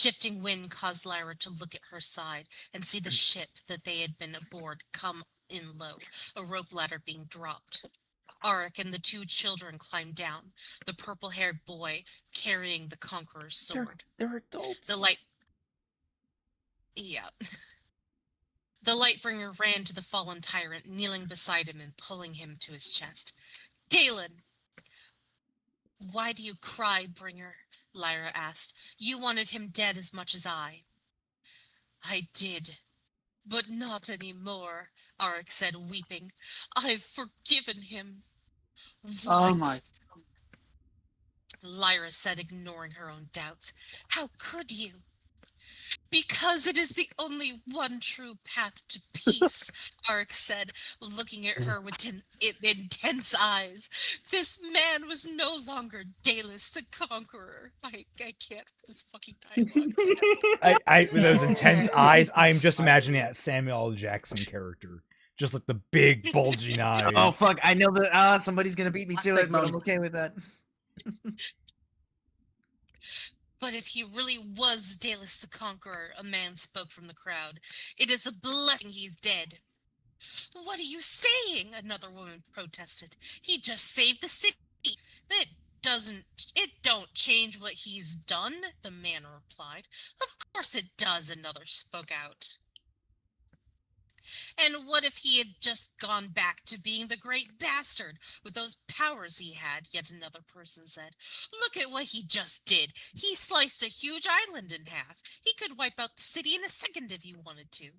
Shifting wind caused Lyra to look at her side and see the ship that they had been aboard come in low, a rope ladder being dropped. Arik and the two children climbed down, the purple-haired boy carrying the Conqueror's sword. They're adults. The Lightbringer ran to the fallen tyrant, kneeling beside him and pulling him to his chest. Dalen! Why do you cry, Bringer? Lyra asked. You wanted him dead as much as I. I did. But not anymore, Arik said, weeping. I've forgiven him. What? Oh my. Lyra said, ignoring her own doubts. How could you? Because it is the only one true path to peace, Arik said, looking at her with intense eyes. This man was no longer Dalus the Conqueror. I can't with this fucking dialogue. With those intense eyes, I'm just imagining that Samuel L. Jackson character. Just like the big bulging eyes. Oh fuck! I know that somebody's gonna beat me to it, but I'm okay with that. But if he really was Dalus the Conqueror, a man spoke from the crowd, it is a blessing he's dead. What are you saying? Another woman protested. He just saved the city. It don't change what he's done, the man replied. Of course it does, another spoke out. And what if he had just gone back to being the great bastard with those powers he had? Yet another person said. Look at what he just did. He sliced a huge island in half. He could wipe out the city in a second if he wanted to.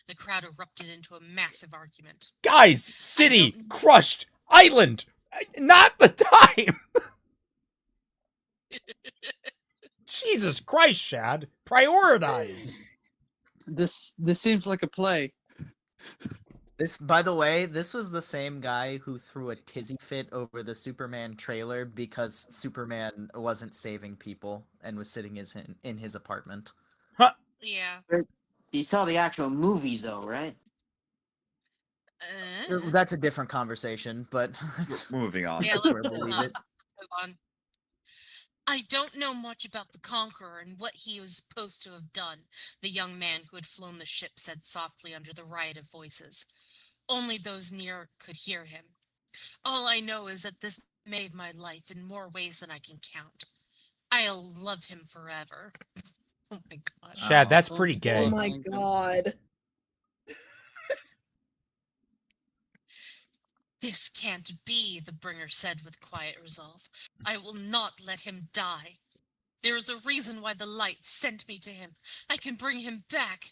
The crowd erupted into a massive argument. Guys, city crushed, island, not the time. Jesus Christ, Shad, prioritize. This seems like a play. This, by the way, this was the same guy who threw a tizzy fit over the Superman trailer because Superman wasn't saving people and was sitting in his apartment. Huh. Yeah. You saw the actual movie, though, right? That's a different conversation, but moving on. Yeah, That's where let's we'll leave not it. move on. I don't know much about the Conqueror and what he was supposed to have done, the young man who had flown the ship said softly under the riot of voices. Only those near could hear him. All I know is that this made my life in more ways than I can count. I'll love him forever. Oh my god. Shad, that's pretty gay. Oh my god. This can't be, the bringer said with quiet resolve. I will not let him die. There is a reason why the light sent me to him. I can bring him back.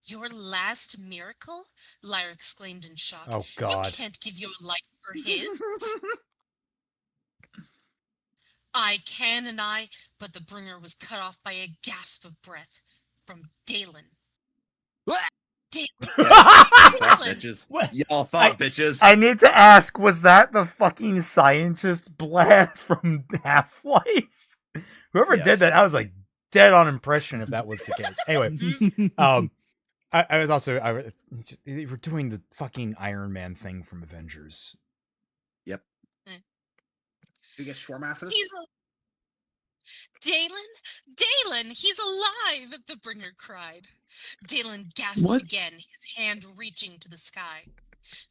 Your last miracle? Lyra exclaimed in shock. Oh, God. You can't give your life for his. I can, but the bringer was cut off by a gasp of breath from Dalen. Bitches. Y'all thought, bitches. I need to ask, was that the fucking scientist Bleh from Half-Life? Whoever did that, I was like dead on impression if that was the case. Anyway, I was also we're doing the fucking Iron Man thing from Avengers. Yep. You get shawarma after this? Dalen, he's alive! The bringer cried. Dalen gasped again, his hand reaching to the sky.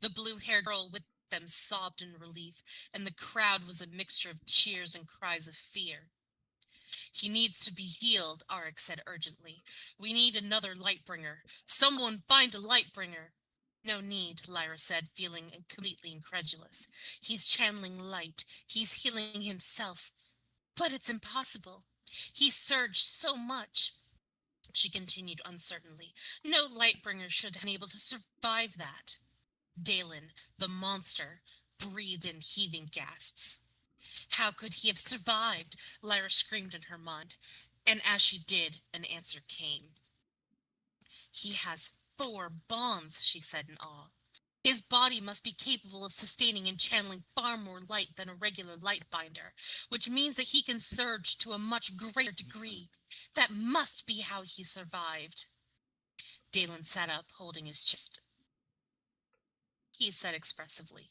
The blue-haired girl with them sobbed in relief, and the crowd was a mixture of cheers and cries of fear. He needs to be healed, Arik said urgently. We need another Lightbringer. Someone find a Lightbringer. No need, Lyra said, feeling completely incredulous. He's channeling light. He's healing himself. But it's impossible. He surged so much. She continued uncertainly. No Lightbringer should have been able to survive that. Dalen, the monster, breathed in heaving gasps. How could he have survived? Lyra screamed in her mind. And as she did, an answer came. He has 4 bonds, she said in awe. His body must be capable of sustaining and channeling far more light than a regular light binder, which means that he can surge to a much greater degree. That must be how he survived. Dalen sat up, holding his chest. He said expressively.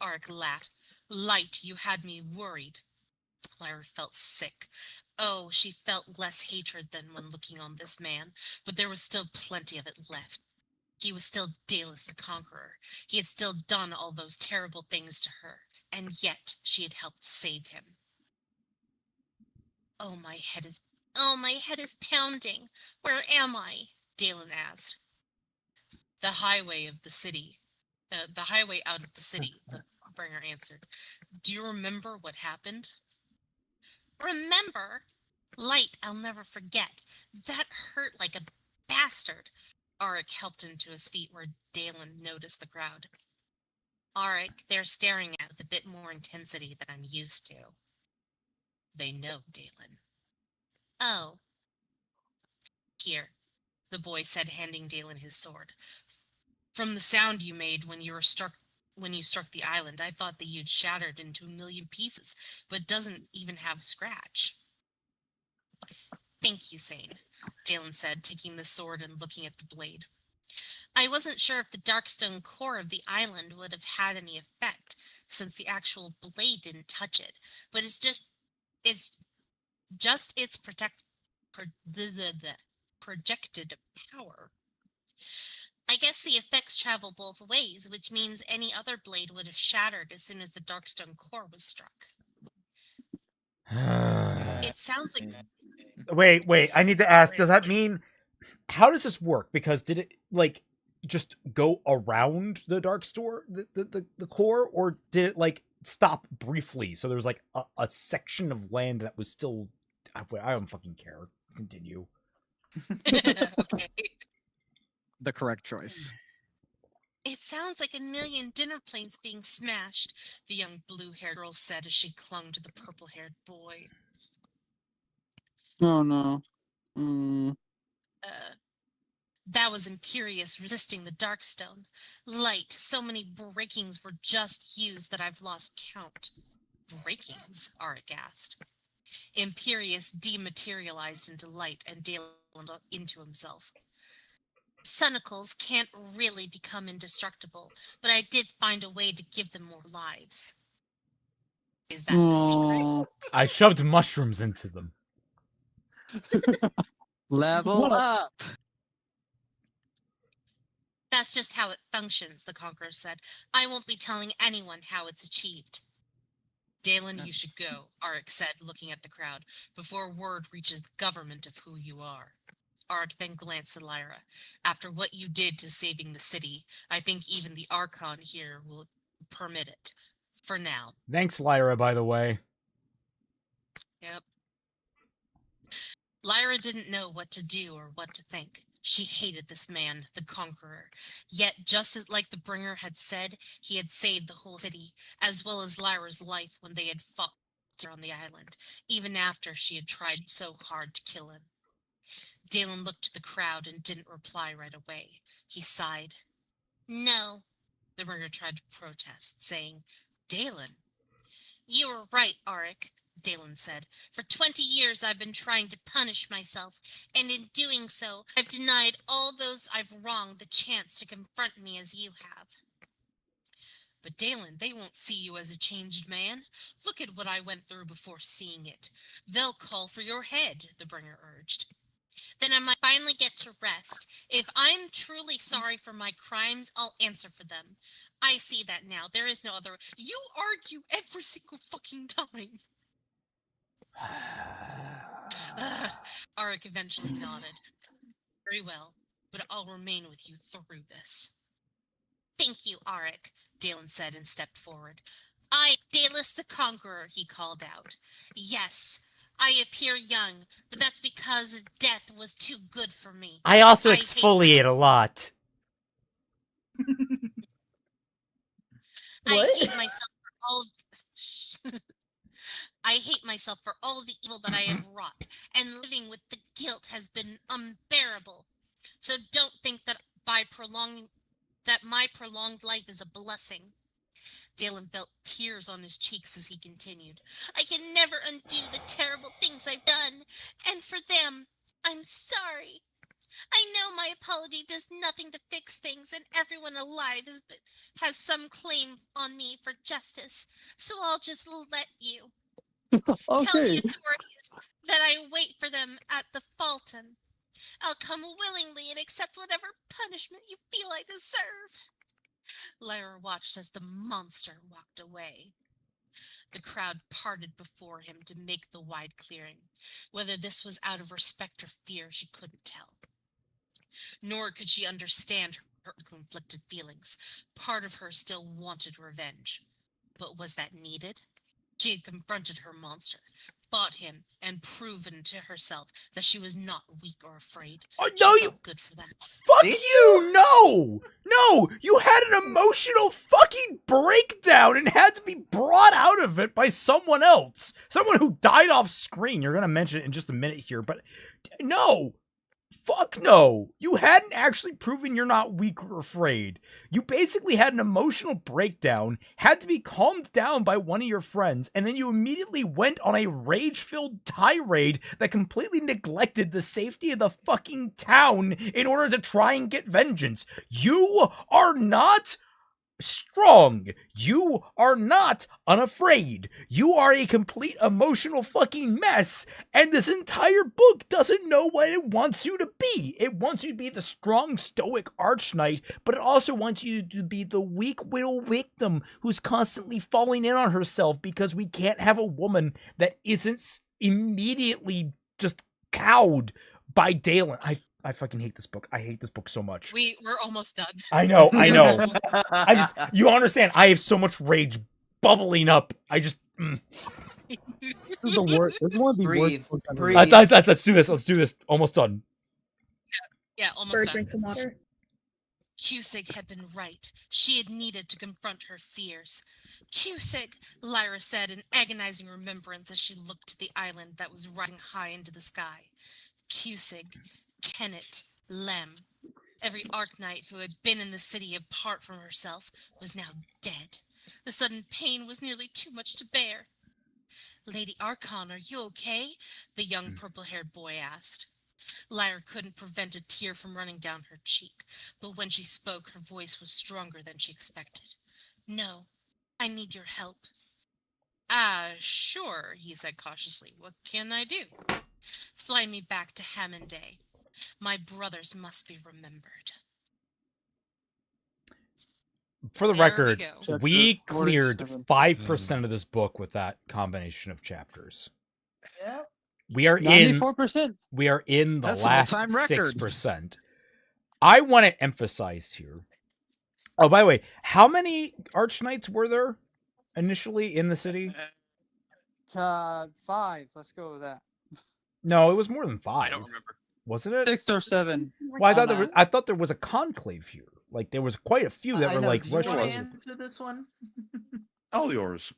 Arik laughed. Light, you had me worried. Lyra felt sick. Oh, she felt less hatred than when looking on this man, but there was still plenty of it left. He was still Dalus the Conqueror. He had still done all those terrible things to her, and yet she had helped save him. Oh, my head is pounding. Where am I? Dalen asked. The highway of the city. The highway out of the city, the bringer answered. Do you remember what happened? Remember? Light, I'll never forget. That hurt like a bastard. Arik helped him to his feet where Dalen noticed the crowd. Arik, they're staring at with a bit more intensity than I'm used to. They know, Dalen. Oh. Here, the boy said, handing Dalen his sword. From the sound you made when you struck the island, I thought that you'd shattered into 1,000,000 pieces, but doesn't even have a scratch. Thank you, Sane, Dalen said, taking the sword and looking at the blade. I wasn't sure if the darkstone core of the island would have had any effect, since the actual blade didn't touch it, but it's just its projected power. I guess the effects travel both ways, which means any other blade would have shattered as soon as the Darkstone core was struck. It sounds like... Wait, I need to ask, does that mean... How does this work? Because did it, like, just go around the the core, or did it, like, stop briefly? So there was, like, a section of land that was still... I don't fucking care. Continue. Okay. The correct choice. It sounds like a million dinner plates being smashed, the young blue-haired girl said as she clung to the purple-haired boy. Oh no. That was Imperius resisting the Darkstone. Light, so many breakings were just used that I've lost count. Breakings? Auric asked. Imperius dematerialized into light and Dalen into himself. Sunicles can't really become indestructible, but I did find a way to give them more lives. Is that the secret? I shoved mushrooms into them. Level up! That's just how it functions, the Conqueror said. I won't be telling anyone how it's achieved. Dalen, you should go, Auric said, looking at the crowd, before word reaches the government of who you are. Auric then glanced at Lyra. After what you did to saving the city, I think even the Archon here will permit it. For now. Thanks, Lyra, by the way. Yep. Lyra didn't know what to do or what to think. She hated this man, the Conqueror. Yet, just as like the Bringer had said, he had saved the whole city, as well as Lyra's life when they had fought on the island, even after she had tried so hard to kill him. Dalen looked to the crowd and didn't reply right away. He sighed. No. The Bringer tried to protest, saying, Dalen. You were right, Auric, Dalen said. For 20 years I've been trying to punish myself, and in doing so, I've denied all those I've wronged the chance to confront me as you have. But Dalen, they won't see you as a changed man. Look at what I went through before seeing it. They'll call for your head, the Bringer urged. Then I might finally get to rest. If I'm truly sorry for my crimes, I'll answer for them. I see that now. There is no other... You argue every single fucking time. Auric eventually nodded. Very well, but I'll remain with you through this. Thank you, Auric, Dalen said and stepped forward. I, Dalus the Conqueror, he called out. Yes, I appear young, but that's because death was too good for me. I also exfoliate a lot. I hate myself for all... I hate myself for all the evil that I have wrought, and living with the guilt has been unbearable. So don't think that my prolonged life is a blessing. Dalen felt tears on his cheeks as he continued. I can never undo the terrible things I've done, and for them, I'm sorry. I know my apology does nothing to fix things, and everyone alive has some claim on me for justice, so I'll just let you. Tell the authorities that I wait for them at the Fulton. I'll come willingly and accept whatever punishment you feel I deserve. Lyra watched as the monster walked away. The crowd parted before him to make the wide clearing. Whether this was out of respect or fear, she couldn't tell. Nor could she understand her conflicted feelings. Part of her still wanted revenge. But was that needed? She had confronted her monster, fought him, and proven to herself that she was not weak or afraid. Oh, she no, felt good for that. Fuck you! No! You had an emotional fucking breakdown and had to be brought out of it by someone else. Someone who died off screen. You're gonna mention it in just a minute here, but no! Fuck no! You hadn't actually proven you're not weak or afraid. You basically had an emotional breakdown, had to be calmed down by one of your friends, and then you immediately went on a rage-filled tirade that completely neglected the safety of the fucking town in order to try and get vengeance. You are not strong. You are not unafraid. You are a complete emotional fucking mess, and this entire book doesn't know what it wants you to be. It wants you to be the strong, stoic archknight, but it also wants you to be the weak-willed victim who's constantly falling in on herself because we can't have a woman that isn't immediately just cowed by Dalen. I fucking hate this book. I hate this book so much. We're almost done. I know. You understand, I have so much rage bubbling up. I just... This is the worst. This is one of the Breathe. worst books I've ever Breathe. read. Let's do this. Let's do this. Almost done. Yeah, almost Bird, done. drink some water. Cusick had been right. She had needed to confront her fears. Cusick, Lyra said in agonizing remembrance as she looked to the island that was rising high into the sky. Cusick, Kennet, Lem. Every Arknight who had been in the city apart from herself was now dead. The sudden pain was nearly too much to bear. Lady Archon, are you okay? The young purple-haired boy asked. Lyra couldn't prevent a tear from running down her cheek, but when she spoke, her voice was stronger than she expected. No, I need your help. Sure, he said cautiously. What can I do? Fly me back to Hammonday. My brothers must be remembered. For the There we record, go. we Chapter cleared 47. 5% of this book with that combination of chapters. Yeah. We are in 94%. we are in the That's an last all-time record. 6%. I want to emphasize here. Oh, by the way, how many Archknights were there initially in the city? 5. Let's go with that. No, it was more than 5. I don't remember. Wasn't it? 6 or 7. Well, I thought there was a conclave here. Like there was quite a few that I were know. like Do you want to Russian. answer this one? All yours.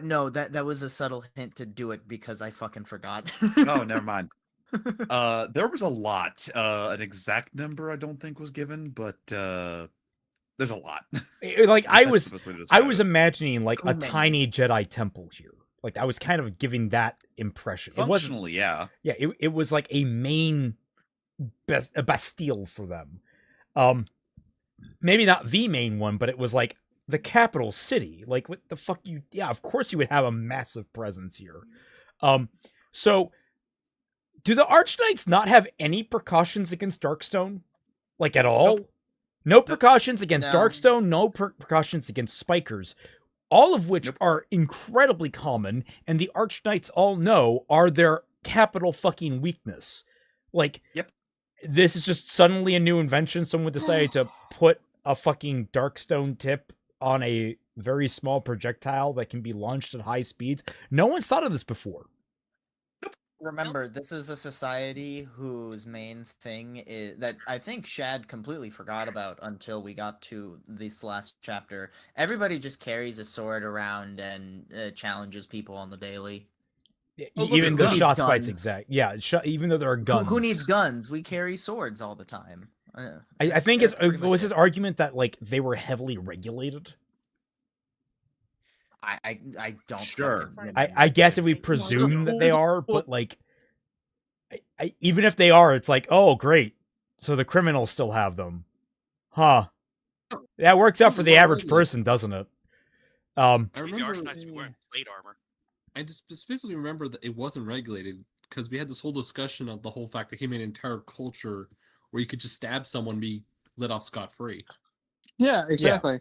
No, that was a subtle hint to do it because I fucking forgot. Oh, never mind. There was a lot. An exact number I don't think was given, but there's a lot. Like I That's was the best way to I describe was it. imagining like a Too many. tiny Jedi temple here. Like I was kind of giving that impression. It wasn't. Functionally, yeah. Yeah, it was like a main a Bastille for them. Maybe not the main one, but it was like the capital city. Like what the fuck you? Yeah, of course you would have a massive presence here. So do the Archknights not have any precautions against Darkstone? Like at all? Nope. No precautions against No. Darkstone, no precautions against Spikers. All of which are incredibly common, and the Archknights all know are their capital fucking weakness. Like, this is just suddenly a new invention. Someone decided to put a fucking Darkstone tip on a very small projectile that can be launched at high speeds. No one's thought of this before. Remember, this is a society whose main thing is that I think Shad completely forgot about until we got to this last chapter. Everybody just carries a sword around and challenges people on the daily. Even the Who needs shots bites guns? exact. Yeah, even though there are guns. Who needs guns? We carry swords all the time. I think that's it pretty much was it. his argument that like they were heavily regulated. I don't Sure. fucking I guess if we presume that they are, but like, even if they are, it's like, oh, great. So the criminals still have them, huh? That works out for the average person, doesn't it? I Maybe remember. Archknights were wearing plate armor. I just specifically remember that it wasn't regulated because we had this whole discussion of the whole fact that he made an entire culture where you could just stab someone and be let off scot-free. Yeah, exactly.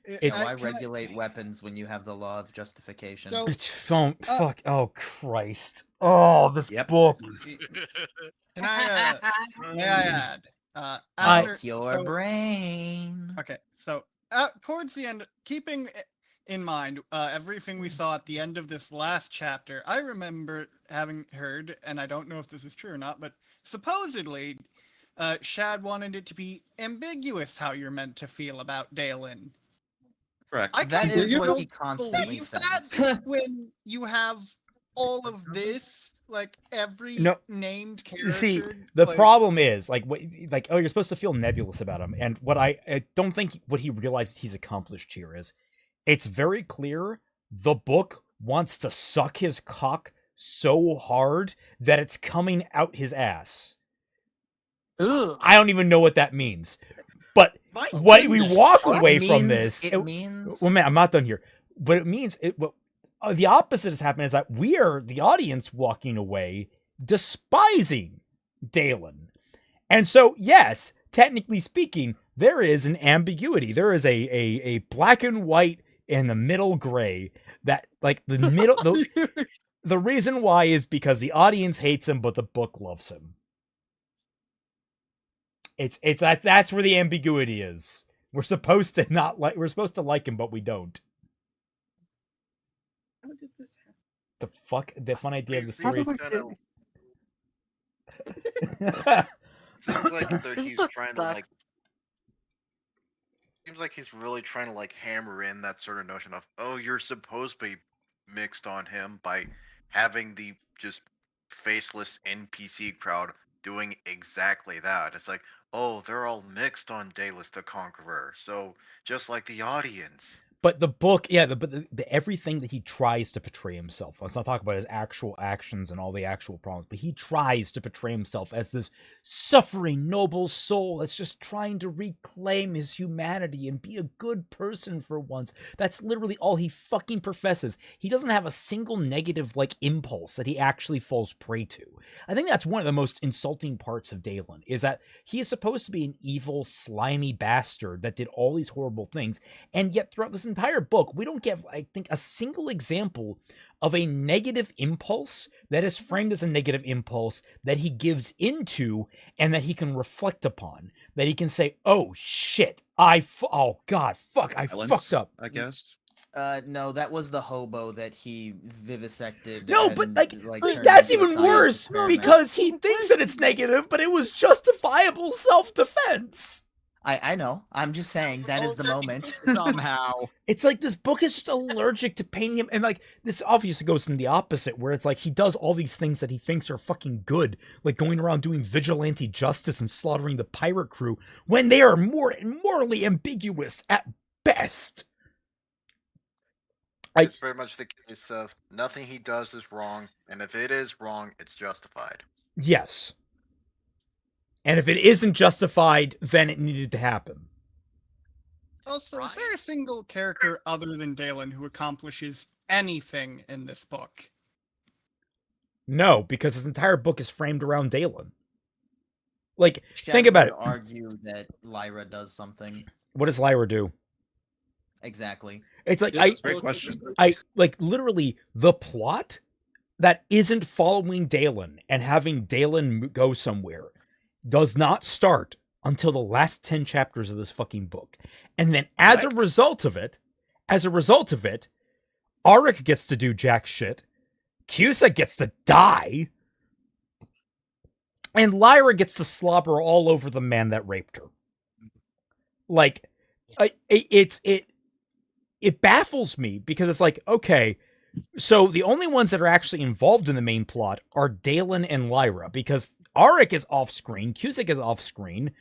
It's- Why regulate weapons when you have the law of justification? So- It's fuck. Oh Christ. Oh, this book. Can I? May I add? It's your so- brain. Okay, so towards the end, keeping in mind everything we saw at the end of this last chapter, I remember having heard, and I don't know if this is true or not, but supposedly Shad wanted it to be ambiguous how you're meant to feel about Dalen. Correct. I That kinda is what don't he constantly believe says. that when you have all of this, like every No. named character. See, the like- problem is like oh, you're supposed to feel nebulous about him, and what I don't think what he realizes he's accomplished here is it's very clear the book wants to suck his cock so hard that it's coming out his ass. Ugh. I don't even know what that means, but what we walk It away from means- this. it means- Well, man, I'm not done here. But it means the opposite has happened is that we are the audience walking away despising Dalen. And so, yes, technically speaking, there is an ambiguity. There is a black and white and the middle gray that like the middle the reason why is because the audience hates him but the book loves him. It's that's where the ambiguity is. We're supposed to like him but we don't. How did this happen? The fuck, the fun idea of the Seems story. like This he's book trying to like. Seems like he's really trying to like hammer in that sort of notion of, oh, you're supposed to be mixed on him by having the just faceless NPC crowd doing exactly that. It's like, oh, they're all mixed on Daedalus the Conqueror, so just like the audience. But the book, yeah, but the everything that he tries to portray himself. Let's not talk about his actual actions and all the actual problems, but he tries to portray himself as this suffering, noble soul that's just trying to reclaim his humanity and be a good person for once. That's literally all he fucking professes. He doesn't have a single negative, like, impulse that he actually falls prey to. I think that's one of the most insulting parts of Dalen, is that he is supposed to be an evil, slimy bastard that did all these horrible things, and yet throughout this entire book, we don't get, I think, a single example of a negative impulse that is framed as a negative impulse that he gives into and that he can reflect upon. That he can say, oh shit, oh god, fuck, I fucked up. I guess. No, that was the hobo that he vivisected. No, and, but like turned that's into a even science worse experiment. because he thinks that it's negative, but it was justifiable self-defense. I know. I'm just saying that is the moment. Somehow. It's like this book is just allergic to painting him, and like this obviously goes in the opposite, where it's like he does all these things that he thinks are fucking good, like going around doing vigilante justice and slaughtering the pirate crew, when they are morally ambiguous at best. It's very much the case of nothing he does is wrong, and if it is wrong, it's justified. Yes. And if it isn't justified, then it needed to happen. Also, is there a single character other than Dalen who accomplishes anything in this book? No, because his entire book is framed around Dalen. Like, Shad think about would it. Argue that Lyra does something. What does Lyra do? Exactly. It's like great question. I like literally the plot that isn't following Dalen and having Dalen go somewhere does not start until the last 10 chapters of this fucking book. And then as a result of it, Auric gets to do jack shit, Cusa gets to die, and Lyra gets to slobber all over the man that raped her. Like, it baffles me because it's like, okay, so the only ones that are actually involved in the main plot are Dalen and Lyra, because Auric is off-screen, Cusick is off-screen.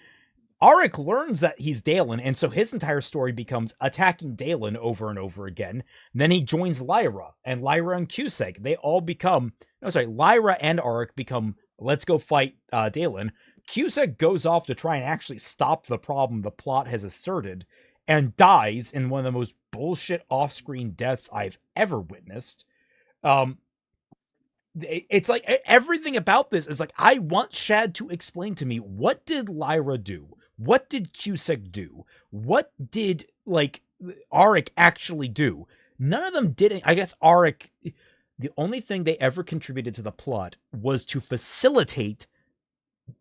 Auric learns that he's Dalen, and so his entire story becomes attacking Dalen over and over again. Then he joins Lyra, and Lyra and Cusick, they all become... No, sorry, Lyra and Auric become, let's go fight Dalen. Cusick goes off to try and actually stop the problem the plot has asserted, and dies in one of the most bullshit off-screen deaths I've ever witnessed. It's like everything about this is like, I want Shad to explain to me, what did Lyra do? What did Cusick do? What did like Auric actually do? None of them did. I guess Auric, the only thing they ever contributed to the plot was to facilitate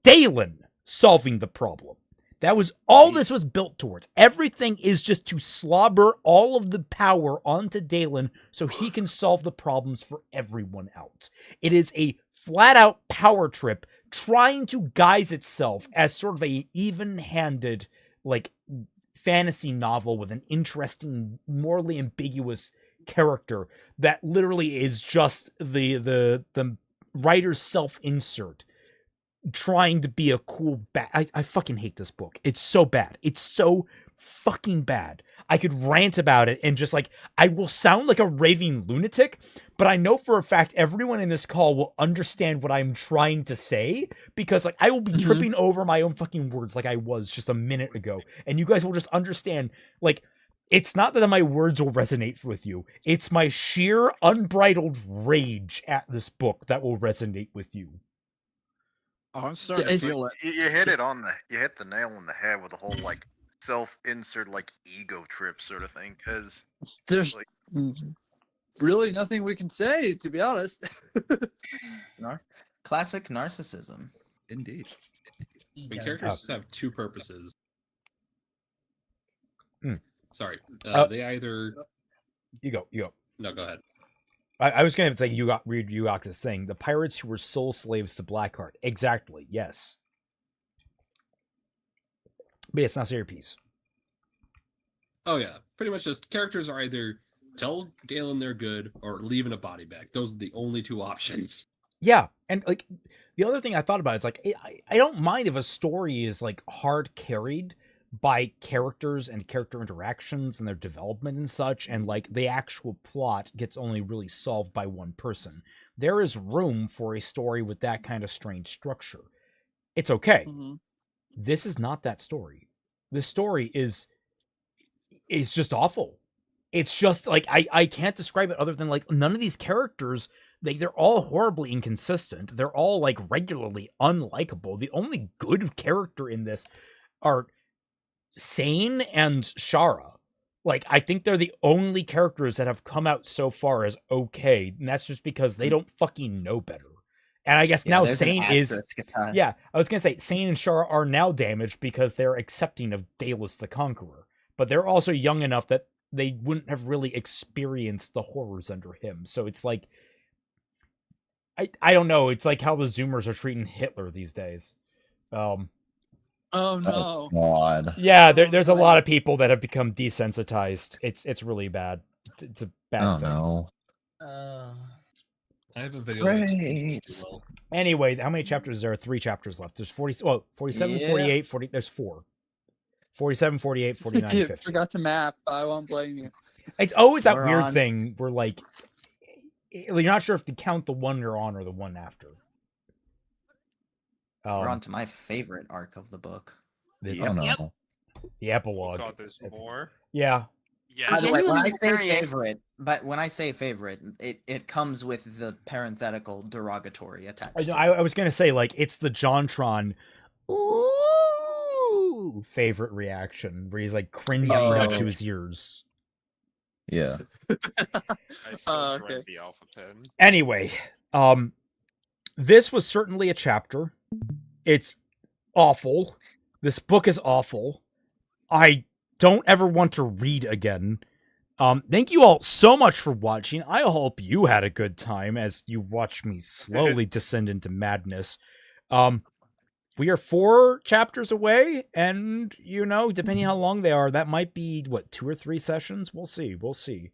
Dalen solving the problem. That was all this was built towards. Everything is just to slobber all of the power onto Dalen so he can solve the problems for everyone else. It is a flat-out power trip trying to guise itself as sort of a even-handed, like, fantasy novel with an interesting, morally ambiguous character that literally is just the writer's self-insert trying to be a cool I fucking hate this book. It's so bad. It's so fucking bad. I could rant about it and just like, I will sound like a raving lunatic, but I know for a fact everyone in this call will understand what I'm trying to say, because like I will be tripping over my own fucking words like I was just a minute ago, and you guys will just understand, like, it's not that my words will resonate with you. It's my sheer unbridled rage at this book that will resonate with you. Oh, I'm starting to feel it. You hit it on the you hit the nail on the head with the whole like self-insert like ego trip sort of thing, because There's like, really nothing we can say, to be honest. Classic narcissism. Indeed. The characters have two purposes. Hmm. Sorry. They either. You go. No, go ahead. I was going to say read Uox's thing. The pirates who were soul slaves to Blackheart. Exactly. Yes. But it's not your piece. Oh yeah, pretty much just characters are either tell Dalen they're good or leave in a body bag. Those are the only two options. Yeah, and like the other thing I thought about is like I don't mind if a story is like hard carried by characters and character interactions and their development and such, and like the actual plot gets only really solved by one person. There is room for a story with that kind of strange structure. It's okay. This is not that story. This story is just awful. It's just like I can't describe it other than like none of these characters, they're all horribly inconsistent. They're all like regularly unlikable. The only good character in this are Sane and Shara. Like, I think they're the only characters that have come out so far as okay, and that's just because they don't fucking know better. And I guess now Sane is... Yeah, I was going to say, Sane and Shara are now damaged because they're accepting of Dalus the Conqueror. But they're also young enough that they wouldn't have really experienced the horrors under him. So it's like... I don't know, it's like how the Zoomers are treating Hitler these days. Oh no! God. Yeah, there's a lot of people that have become desensitized. It's really bad. It's a bad thing. No. I have a video. Great. Anyway, how many chapters? There are 3 chapters left. There's 47, Yeah. 48, 40. There's 4. 47, 48, 49, You 50. forgot to map. I won't blame you. It's always that We're weird on- thing where like you're not sure if to count the one you're on or the one after. We're on to my favorite arc of the book. The, Oh no. the epilogue. God, there's more. Yeah. Yeah. By the way, when I say Genuinely favorite, it comes with the parenthetical derogatory attached. to it. I was gonna say like it's the Jontron ooh favorite reaction where he's like cringing up to his ears. Yeah. I still okay. dread the Alpha Pen. Anyway, this was certainly a chapter. It's awful. This book is awful. I don't ever want to read again. Thank you all so much for watching. I hope you had a good time as you watched me slowly descend into madness. We are 4 chapters away, and depending how long they are, that might be 2 or 3 sessions. We'll see.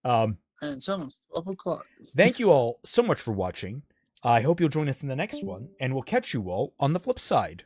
And it's almost 12 o'clock. Thank you all so much for watching. I hope you'll join us in the next one, and we'll catch you all on the flip side.